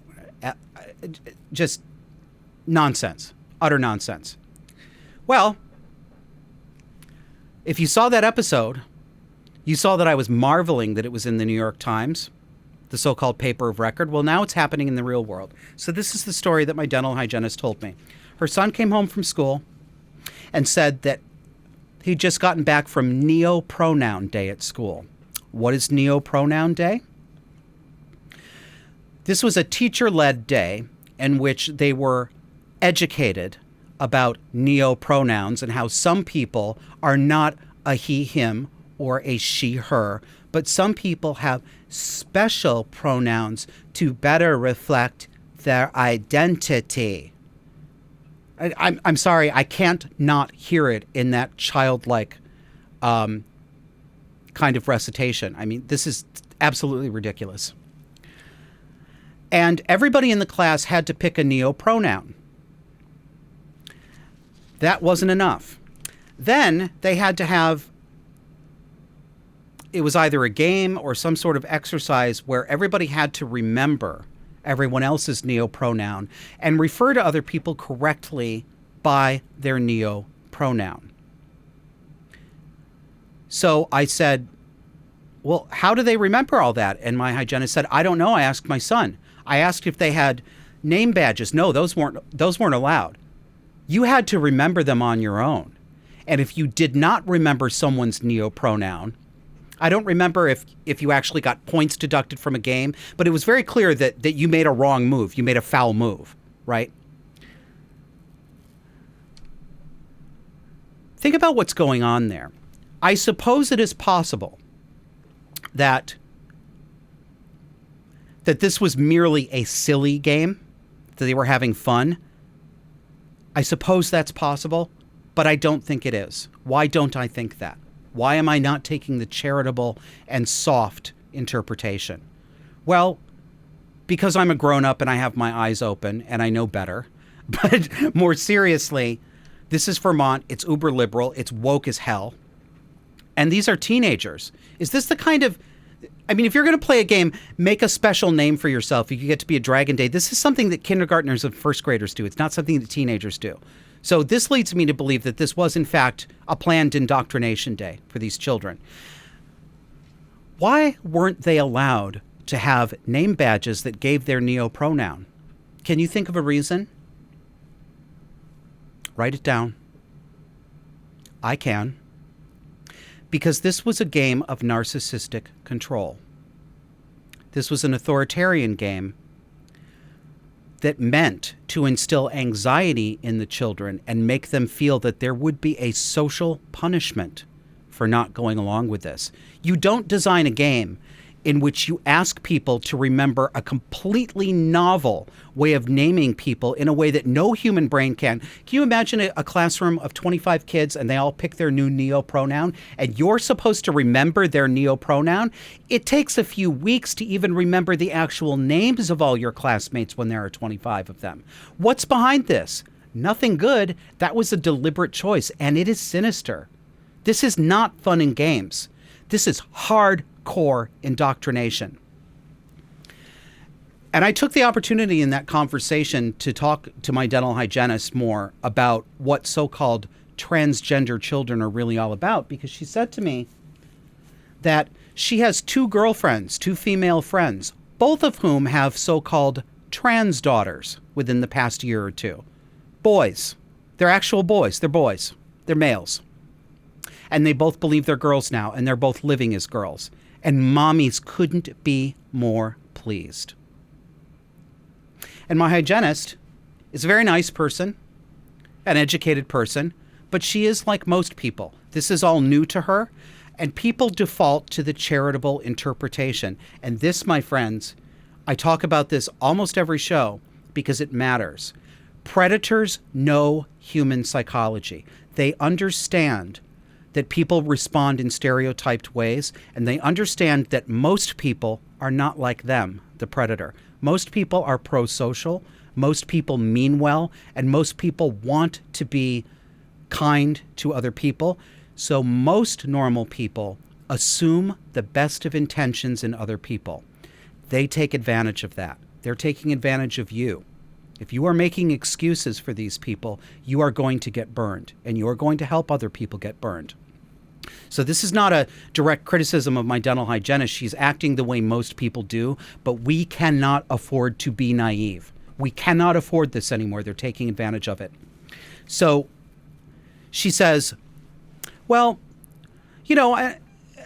Just nonsense. Utter nonsense. Well, if you saw that episode, you saw that I was marveling that it was in the New York Times, the so-called paper of record. Well, now it's happening in the real world. So this is the story that my dental hygienist told me. Her son came home from school and said that he'd just gotten back from neo-pronoun day at school. What is neo-pronoun day? This was a teacher-led day in which they were educated about neo-pronouns and how some people are not a he, him, or a she, her, but some people have special pronouns to better reflect their identity. I'm sorry, I can't not hear it in that childlike kind of recitation. I mean, this is absolutely ridiculous. And everybody in the class had to pick a neo-pronoun. That wasn't enough. Then they had to have, it was either a game or some sort of exercise where everybody had to remember everyone else's neo-pronoun and refer to other people correctly by their neo-pronoun. So I said, well, how do they remember all that? And my hygienist said, I don't know. I asked my son. I asked if they had name badges. No, those weren't allowed. You had to remember them on your own. And if you did not remember someone's neo-pronoun, I don't remember if you actually got points deducted from a game, but it was very clear that you made a wrong move. You made a foul move, right? Think about what's going on there. I suppose it is possible that this was merely a silly game, that they were having fun. I suppose that's possible, but I don't think it is. Why don't I think that? Why am I not taking the charitable and soft interpretation? Well, because I'm a grown-up and I have my eyes open and I know better. But more seriously, this is Vermont. It's uber liberal. It's woke as hell. And these are teenagers. Is this the kind of... I mean, if you're going to play a game, make a special name for yourself. You get to be a Dragon Day. This is something that kindergartners and first graders do. It's not something that teenagers do. So this leads me to believe that this was, in fact, a planned indoctrination day for these children. Why weren't they allowed to have name badges that gave their neo-pronoun? Can you think of a reason? Write it down. I can. Because this was a game of narcissistic control. This was an authoritarian game that meant to instill anxiety in the children and make them feel that there would be a social punishment for not going along with this. You don't design a game in which you ask people to remember a completely novel way of naming people in a way that no human brain can. Can you imagine a classroom of 25 kids and they all pick their new neo-pronoun and you're supposed to remember their neo-pronoun? It takes a few weeks to even remember the actual names of all your classmates when there are 25 of them. What's behind this? Nothing good. That was a deliberate choice, and it is sinister. This is not fun and games. This is hardcore indoctrination. And I took the opportunity in that conversation to talk to my dental hygienist more about what so-called transgender children are really all about, because she said to me that she has 2 girlfriends, 2 female friends, both of whom have so-called trans daughters within the past year or 2. Boys. They're actual boys. They're boys. They're males. And they both believe they're girls now, and they're both living as girls. And mommies couldn't be more pleased. And my hygienist is a very nice person, an educated person, but she is like most people. This is all new to her, and people default to the charitable interpretation. And this, my friends, I talk about this almost every show because it matters. Predators know human psychology. They understand that people respond in stereotyped ways, and they understand that most people are not like them, the predator. Most people are pro-social, most people mean well, and most people want to be kind to other people. So most normal people assume the best of intentions in other people. They take advantage of that. They're taking advantage of you. If you are making excuses for these people, you are going to get burned, and you are going to help other people get burned. So this is not a direct criticism of my dental hygienist. She's acting the way most people do, but we cannot afford to be naive. We cannot afford this anymore. They're taking advantage of it. So she says, well, you know,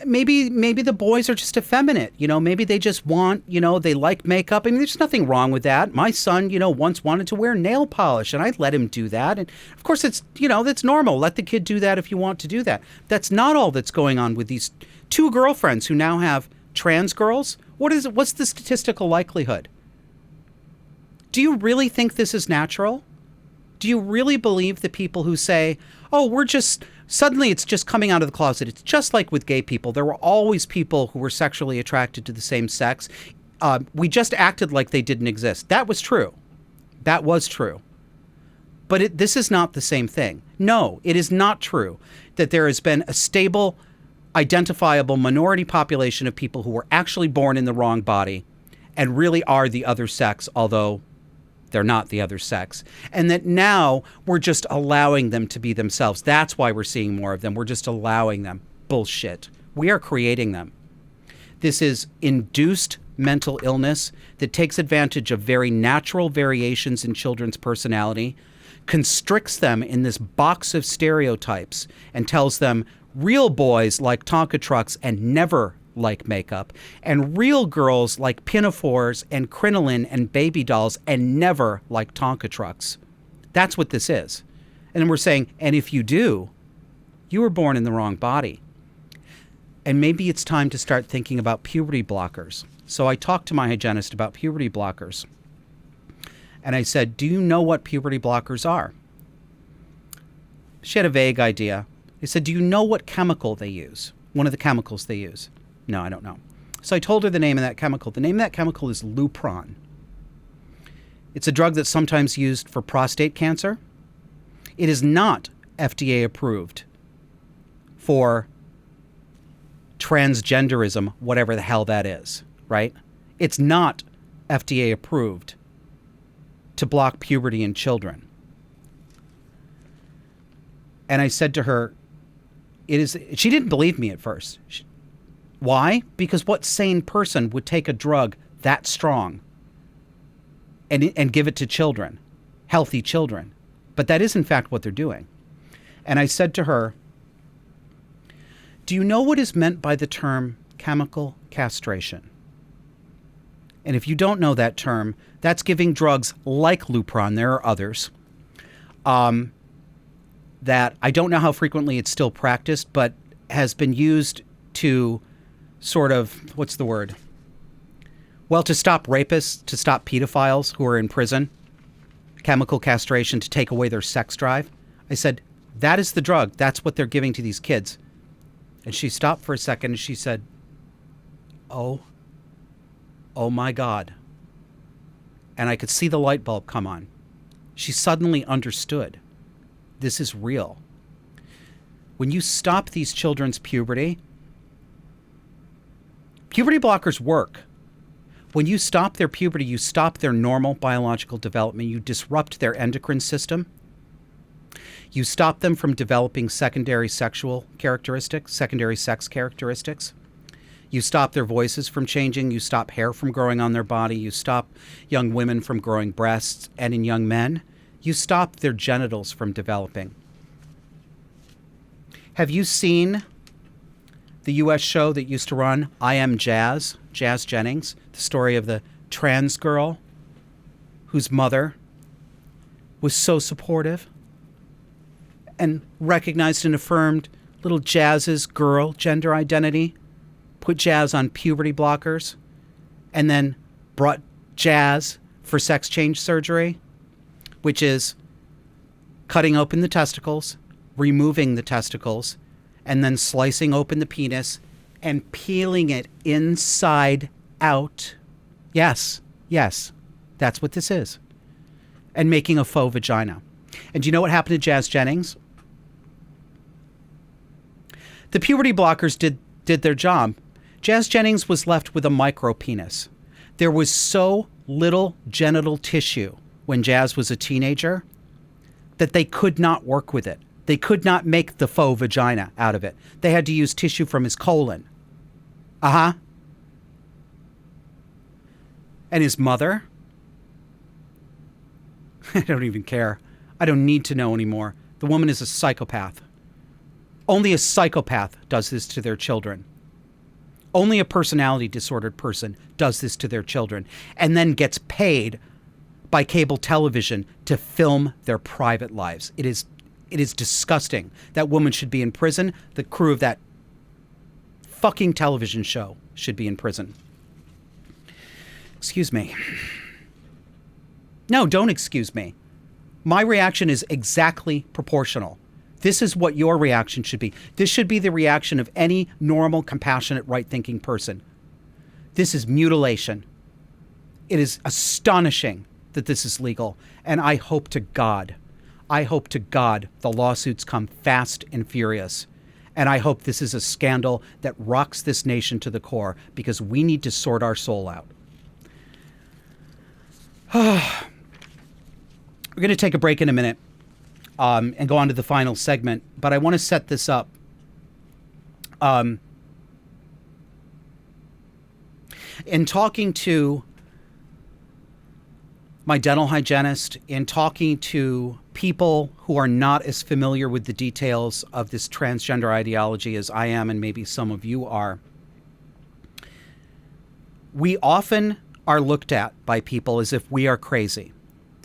maybe the boys are just effeminate. You know, maybe they just want, you know, they like makeup. I mean, there's nothing wrong with that. My son, you know, once wanted to wear nail polish, and I let him do that. And of course, it's, you know, that's normal. Let the kid do that if you want to do that. That's not all that's going on with these 2 girlfriends who now have trans girls. What's the statistical likelihood? Do you really think this is natural? Do you really believe the people who say, oh, suddenly it's just coming out of the closet? It's just like with gay people. There were always people who were sexually attracted to the same sex. We just acted like they didn't exist. That was true. That was true. But this is not the same thing. No, it is not true that there has been a stable, identifiable minority population of people who were actually born in the wrong body and really are the other sex, although they're not the other sex, and that now we're just allowing them to be themselves. That's why we're seeing more of them. We're just allowing them. Bullshit. We are creating them. This is induced mental illness that takes advantage of very natural variations in children's personality, constricts them in this box of stereotypes, and tells them real boys like Tonka trucks and never like makeup, and real girls like pinafores and crinoline and baby dolls and never like Tonka trucks. That's what this is. And then we're saying, and if you do, you were born in the wrong body. And maybe it's time to start thinking about puberty blockers. So I talked to my hygienist about puberty blockers. And I said, do you know what puberty blockers are? She had a vague idea. I said, do you know what chemical they use? One of the chemicals they use. No, I don't know. So I told her the name of that chemical. The name of that chemical is Lupron. It's a drug that's sometimes used for prostate cancer. It is not FDA approved for transgenderism, whatever the hell that is, right? It's not FDA approved to block puberty in children. And I said to her, she didn't believe me at first. Why? Because what sane person would take a drug that strong and give it to children, healthy children? But that is in fact what they're doing. And I said to her, do you know what is meant by the term chemical castration? And if you don't know that term, that's giving drugs like Lupron, there are others, that I don't know how frequently it's still practiced, but has been used to sort of, what's the word? Well, to stop rapists, to stop pedophiles who are in prison, chemical castration to take away their sex drive. I said, that is the drug. That's what they're giving to these kids. And she stopped for a second and she said, oh my God. And I could see the light bulb come on. She suddenly understood. This is real. when you stop these children's puberty blockers work. When you stop their puberty, you stop their normal biological development. You disrupt their endocrine system. You stop them from developing secondary sexual characteristics, secondary sex characteristics. You stop their voices from changing. You stop hair from growing on their body. You stop young women from growing breasts. And in young men, you stop their genitals from developing. Have you seen the U.S. show that used to run, I Am Jazz, Jazz Jennings, the story of the trans girl whose mother was so supportive and recognized and affirmed little Jazz's girl gender identity, put Jazz on puberty blockers, and then brought Jazz for sex change surgery, which is cutting open the testicles, removing the testicles, and then slicing open the penis and peeling it inside out. Yes, that's what this is. And making a faux vagina. And do you know what happened to Jazz Jennings? The puberty blockers did their job. Jazz Jennings was left with a micro penis. There was so little genital tissue when Jazz was a teenager that they could not work with it. They could not make the faux vagina out of it. They had to use tissue from his colon. And his mother? I don't even care. I don't need to know anymore. The woman is a psychopath. Only a psychopath does this to their children. Only a personality disordered person does this to their children and then gets paid by cable television to film their private lives. It is disgusting. That woman should be in prison. The crew of that fucking television show should be in prison. Excuse me. No, don't excuse me. My reaction is exactly proportional. This is what your reaction should be. This should be the reaction of any normal, compassionate, right-thinking person. This is mutilation. It is astonishing that this is legal. And I hope to God the lawsuits come fast and furious. And I hope this is a scandal that rocks this nation to the core, because we need to sort our soul out. We're going to take a break in a minute and go on to the final segment, but I want to set this up. In talking to my dental hygienist, in talking to people who are not as familiar with the details of this transgender ideology as I am and maybe some of you are, we often are looked at by people as if we are crazy,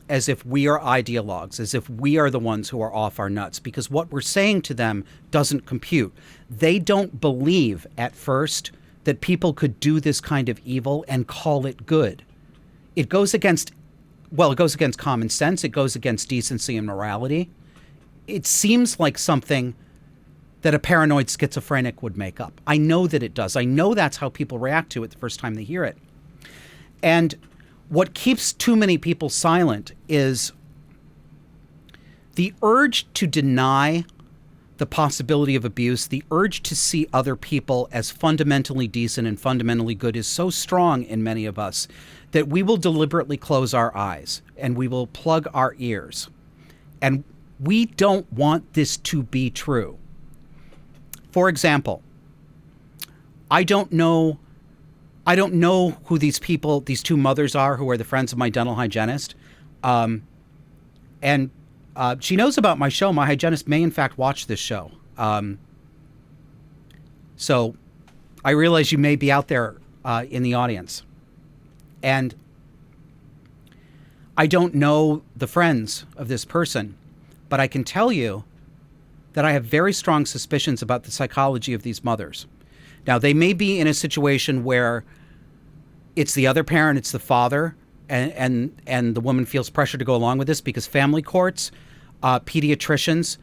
as if we are ideologues, as if we are the ones who are off our nuts, because what we're saying to them doesn't compute. They don't believe at first that people could do this kind of evil and call it good. It goes against common sense. It goes against decency and morality. It seems like something that a paranoid schizophrenic would make up. I know that it does. I know that's how people react to it the first time they hear it. And what keeps too many people silent is the urge to deny the possibility of abuse, the urge to see other people as fundamentally decent and fundamentally good is so strong in many of us that we will deliberately close our eyes and we will plug our ears. And we don't want this to be true. For example, I don't know who these people, these two mothers are who are the friends of my dental hygienist. And she knows about my show. My hygienist may, in fact, watch this show. So I realize you may be out there in the audience. And I don't know the friends of this person, but I can tell you that I have very strong suspicions about the psychology of these mothers. Now, they may be in a situation where it's the other parent, it's the father, and the woman feels pressure to go along with this because family courts, pediatricians,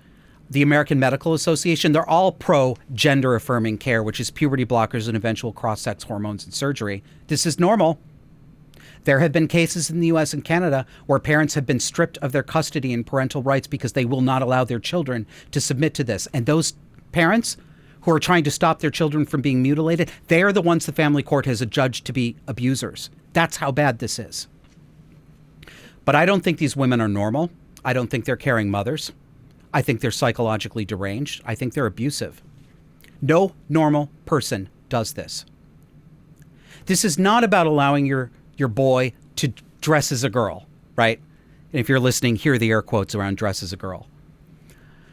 the American Medical Association, they're all pro-gender affirming care, which is puberty blockers and eventual cross-sex hormones and surgery. This is normal. There have been cases in the U.S. and Canada where parents have been stripped of their custody and parental rights because they will not allow their children to submit to this. And those parents who are trying to stop their children from being mutilated, they are the ones the family court has adjudged to be abusers. That's how bad this is. But I don't think these women are normal. I don't think they're caring mothers. I think they're psychologically deranged. I think they're abusive. No normal person does this. This is not about allowing your boy to dress as a girl, right? And if you're listening, hear the air quotes around dress as a girl.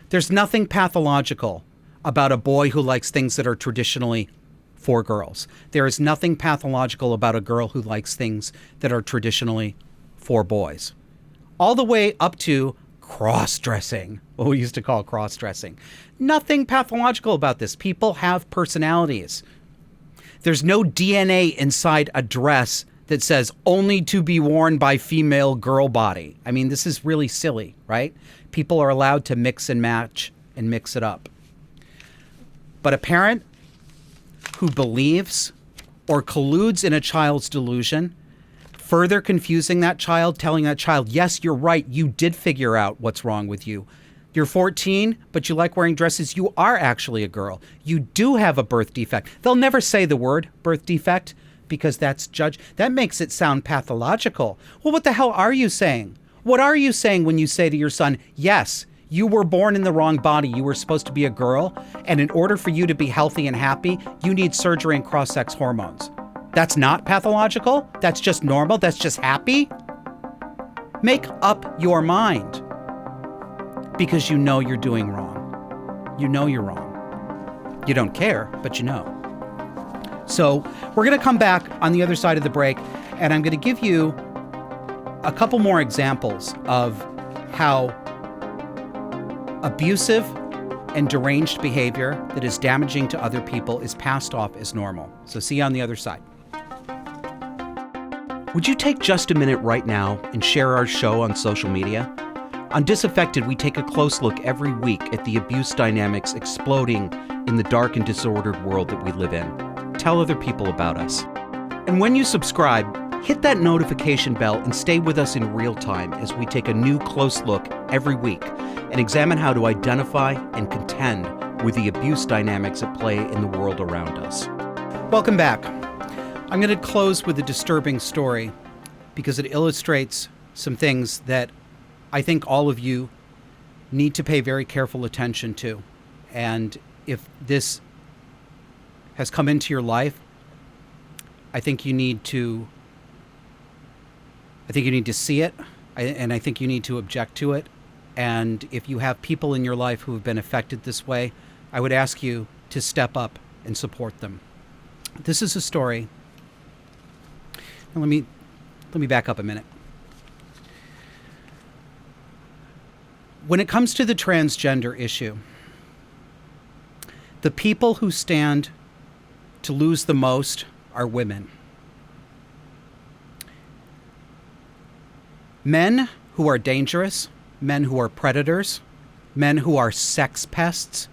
There's nothing pathological about a boy who likes things that are traditionally for girls. There is nothing pathological about a girl who likes things that are traditionally for boys. All the way up to cross-dressing, what we used to call cross-dressing. Nothing pathological about this. People have personalities. There's no DNA inside a dress that says only to be worn by female girl body. I mean, this is really silly, right? People are allowed to mix and match and mix it up. But a parent who believes or colludes in a child's delusion, further confusing that child, telling that child, yes, you're right, you did figure out what's wrong with you. You're 14, but you like wearing dresses. You are actually a girl. You do have a birth defect. They'll never say the word birth defect because that's that makes it sound pathological. Well, what the hell are you saying? What are you saying when you say to your son, yes, you were born in the wrong body. You were supposed to be a girl. And in order for you to be healthy and happy, you need surgery and cross-sex hormones. That's not pathological. That's just normal. That's just happy. Make up your mind because you know you're doing wrong. You know you're wrong. You don't care, but you know. So we're going to come back on the other side of the break, and I'm going to give you a couple more examples of how abusive and deranged behavior that is damaging to other people is passed off as normal. So see you on the other side. Would you take just a minute right now and share our show on social media? On Disaffected, we take a close look every week at the abuse dynamics exploding in the dark and disordered world that we live in. Tell other people about us. And when you subscribe, hit that notification bell and stay with us in real time as we take a new close look every week and examine how to identify and contend with the abuse dynamics at play in the world around us. Welcome back. I'm going to close with a disturbing story because it illustrates some things that I think all of you need to pay very careful attention to. And if this has come into your life, I think you need to see it, and I think you need to object to it. And if you have people in your life who have been affected this way, I would ask you to step up and support them. This is a story. Let me back up a minute. When it comes to the transgender issue, the people who stand to lose the most are women. Men who are dangerous, men who are predators, men who are sex pests,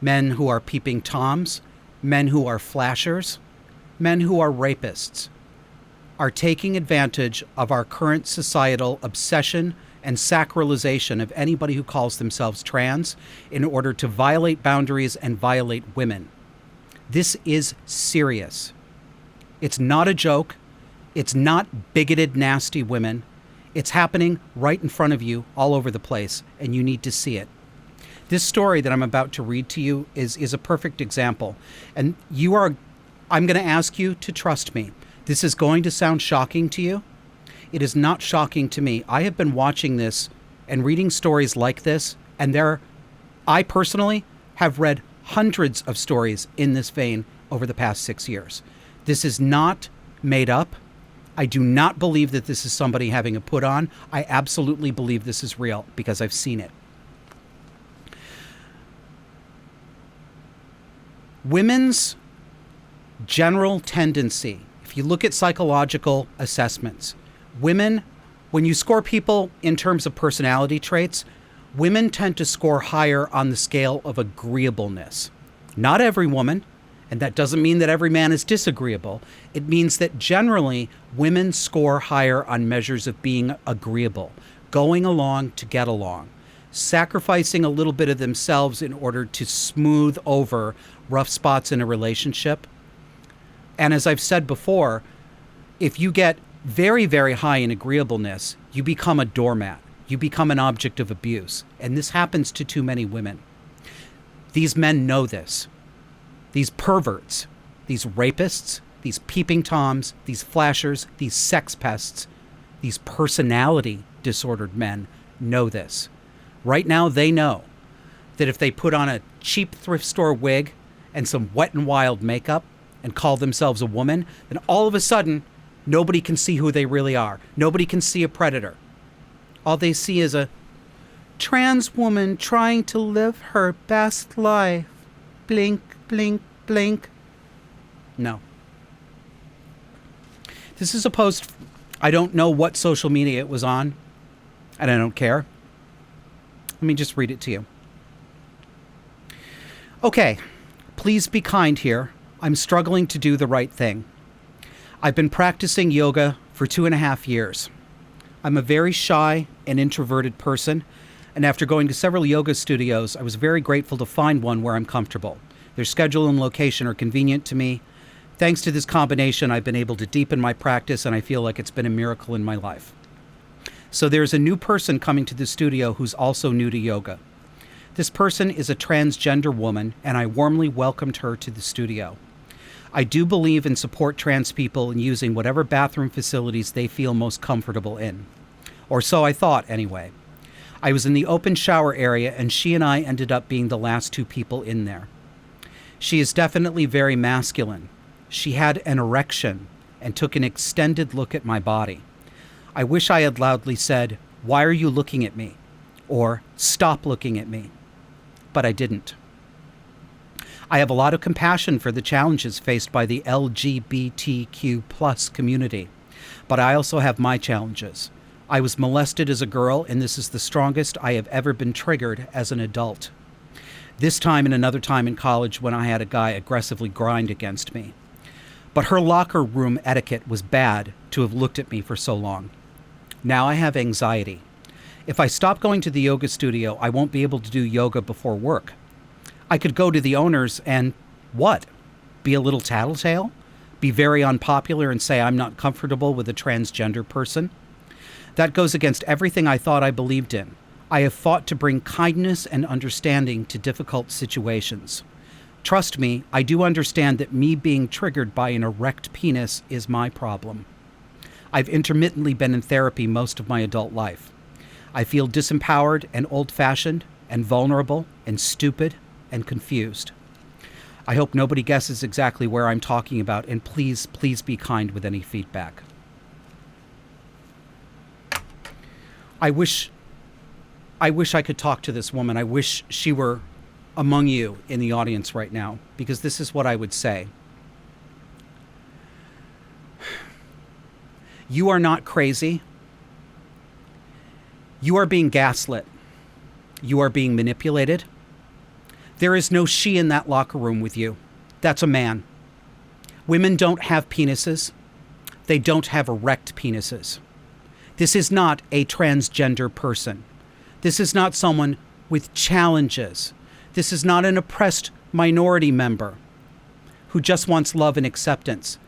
men who are peeping toms, men who are flashers, men who are rapists, are taking advantage of our current societal obsession and sacralization of anybody who calls themselves trans in order to violate boundaries and violate women. This is serious. It's not a joke. It's not bigoted, nasty women. It's happening right in front of you all over the place, and you need to see it. This story that I'm about to read to you is a perfect example. And I'm going to ask you to trust me. This is going to sound shocking to you. It is not shocking to me. I have been watching this and reading stories like this, and I personally have read hundreds of stories in this vein over the past 6 years. This is not made up. I do not believe that this is somebody having a put on. I absolutely believe this is real because I've seen it. Women's general tendency, if you look at psychological assessments, women, when you score people in terms of personality traits, women tend to score higher on the scale of agreeableness. Not every woman, and that doesn't mean that every man is disagreeable. It means that generally women score higher on measures of being agreeable, going along to get along. sacrificing a little bit of themselves in order to smooth over rough spots in a relationship. And as I've said before, if you get very, very high in agreeableness, you become a doormat. You become an object of abuse. And this happens to too many women. These men know this. These perverts, these rapists, these peeping toms, these flashers, these sex pests, these personality disordered men know this. Right now, they know that if they put on a cheap thrift store wig and some Wet n Wild makeup and call themselves a woman, then all of a sudden, nobody can see who they really are. Nobody can see a predator. All they see is a trans woman trying to live her best life. Blink, blink, blink. No. This is a post, I don't know what social media it was on, and I don't care. Let me just read it to you. Okay, please be kind here. I'm struggling to do the right thing. I've been practicing yoga for 2.5 years. I'm a very shy and introverted person, and after going to several yoga studios, I was very grateful to find one where I'm comfortable. Their schedule and location are convenient to me. Thanks to this combination, I've been able to deepen my practice, and I feel like it's been a miracle in my life. So there's a new person coming to the studio who's also new to yoga. This person is a transgender woman, and I warmly welcomed her to the studio. I do believe and support trans people in using whatever bathroom facilities they feel most comfortable in. Or so I thought, anyway. I was in the open shower area, and she and I ended up being the last 2 people in there. She is definitely very masculine. She had an erection and took an extended look at my body. I wish I had loudly said, "Why are you looking at me?" or "Stop looking at me." But I didn't. I have a lot of compassion for the challenges faced by the LGBTQ+ community, but I also have my challenges. I was molested as a girl, and this is the strongest I have ever been triggered as an adult. This time and another time in college when I had a guy aggressively grind against me. But her locker room etiquette was bad to have looked at me for so long. Now I have anxiety. If I stop going to the yoga studio, I won't be able to do yoga before work. I could go to the owners and, what? Be a little tattletale? Be very unpopular and say I'm not comfortable with a transgender person? That goes against everything I thought I believed in. I have fought to bring kindness and understanding to difficult situations. Trust me, I do understand that me being triggered by an erect penis is my problem. I've intermittently been in therapy most of my adult life. I feel disempowered and old-fashioned and vulnerable and stupid and confused. I hope nobody guesses exactly where I'm talking about, and please, please be kind with any feedback. I wish I could talk to this woman. I wish she were among you in the audience right now, because this is what I would say. You are not crazy. You are being gaslit. You are being manipulated. There is no she in that locker room with you. That's a man. Women don't have penises. They don't have erect penises. This is not a transgender person. This is not someone with challenges. This is not an oppressed minority member who just wants love and acceptance.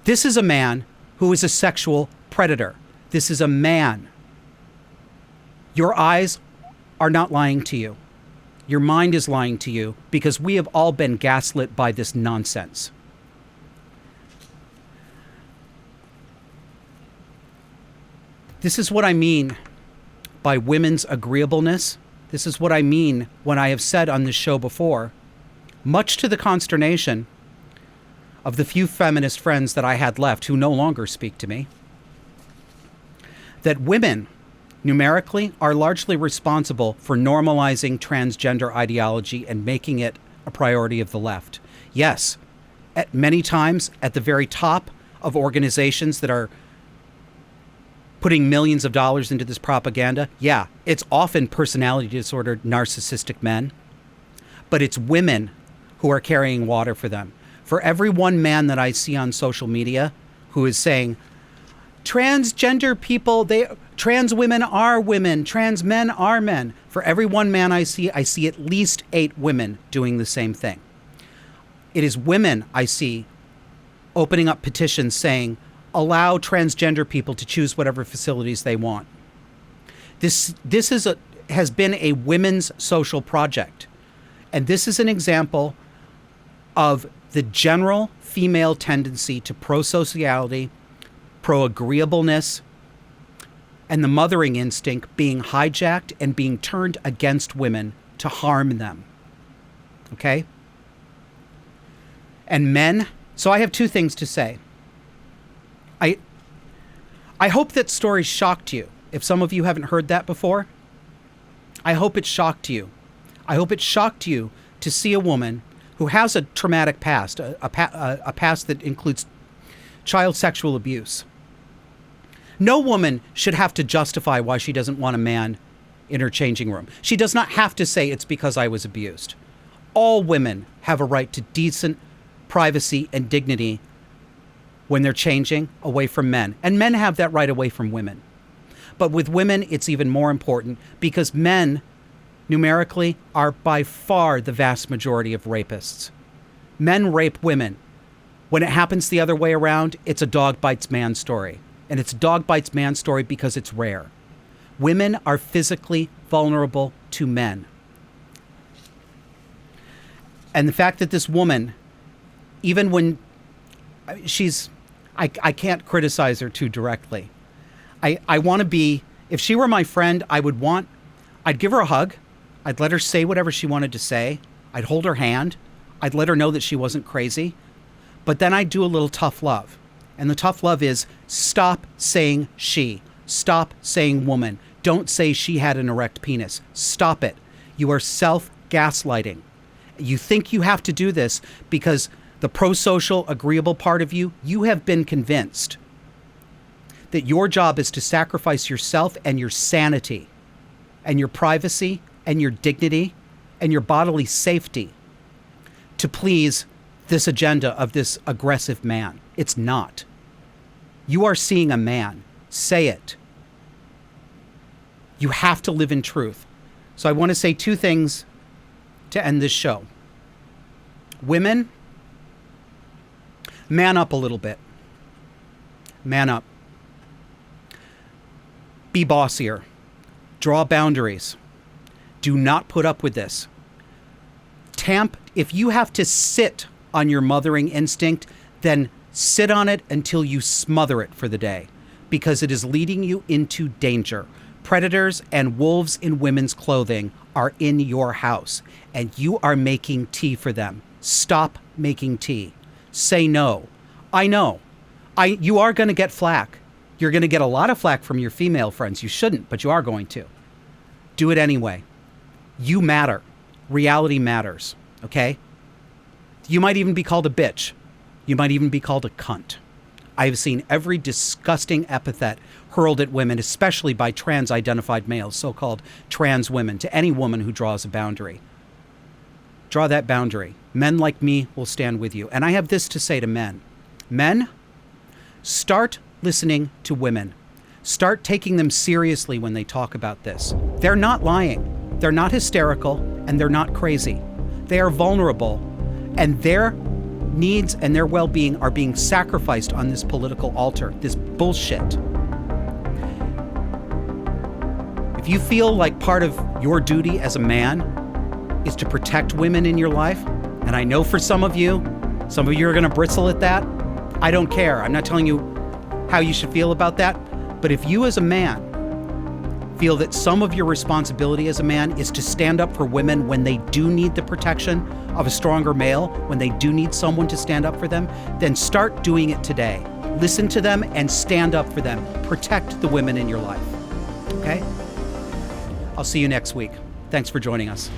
This is a man who is a sexual predator. This is a man. Your eyes are not lying to you. Your mind is lying to you, because we have all been gaslit by this nonsense. This is what I mean by women's agreeableness. This is what I mean when I have said on this show before, much to the consternation of the few feminist friends that I had left who no longer speak to me, that women numerically are largely responsible for normalizing transgender ideology and making it a priority of the left. Yes, at many times at the very top of organizations that are putting millions of dollars into this propaganda, yeah, it's often personality disordered, narcissistic men, but it's women who are carrying water for them. For every one man that I see on social media who is saying, transgender people, trans women are women, trans men are men. For every one man I see at least 8 women doing the same thing. It is women I see opening up petitions saying, allow transgender people to choose whatever facilities they want. This has been a women's social project. And this is an example of the general female tendency to pro-sociality, pro-agreeableness, and the mothering instinct being hijacked and being turned against women to harm them. Okay? And men, so I have 2 things to say. I hope that story shocked you. If some of you haven't heard that before, I hope it shocked you. I hope it shocked you to see a woman who has a traumatic past, a past that includes child sexual abuse. No woman should have to justify why she doesn't want a man in her changing room. She does not have to say it's because I was abused. All women have a right to decent privacy and dignity when they're changing away from men. And men have that right away from women. But with women, it's even more important because men, numerically, are by far the vast majority of rapists. Men rape women. When it happens the other way around, it's a dog bites man story. And it's a dog bites man story because it's rare. Women are physically vulnerable to men. And the fact that this woman, even when I can't criticize her too directly. I want to be, if she were my friend, I'd give her a hug. I'd let her say whatever she wanted to say. I'd hold her hand. I'd let her know that she wasn't crazy. But then I'd do a little tough love. And the tough love is stop saying she. Stop saying woman. Don't say she had an erect penis. Stop it. You are self-gaslighting. You think you have to do this because the pro-social, agreeable part of you have been convinced that your job is to sacrifice yourself and your sanity and your privacy and your dignity and your bodily safety to please this agenda of this aggressive man. It's not. You are seeing a man. Say it. You have to live in truth. So I want to say 2 things to end this show. Women, man up a little bit. Man up. Be bossier. Draw boundaries. Do not put up with this. If you have to sit on your mothering instinct, then sit on it until you smother it for the day, because it is leading you into danger. Predators and wolves in women's clothing are in your house, and you are making tea for them. Stop making tea. Say no. I know. You are going to get flack. You're going to get a lot of flack from your female friends. You shouldn't, but you are going to. Do it anyway. You matter. Reality matters. Okay? You might even be called a bitch. You might even be called a cunt. I've seen every disgusting epithet hurled at women, especially by trans-identified males, so-called trans women, to any woman who draws a boundary. Draw that boundary. Men like me will stand with you. And I have this to say to men. Men, start listening to women. Start taking them seriously when they talk about this. They're not lying. They're not hysterical, and they're not crazy. They are vulnerable, and their needs and their well-being are being sacrificed on this political altar, this bullshit. If you feel like part of your duty as a man is to protect women in your life, and I know for some of you are going to bristle at that. I don't care. I'm not telling you how you should feel about that. But if you as a man feel that some of your responsibility as a man is to stand up for women when they do need the protection of a stronger male, when they do need someone to stand up for them, then start doing it today. Listen to them and stand up for them. Protect the women in your life. Okay? I'll see you next week. Thanks for joining us.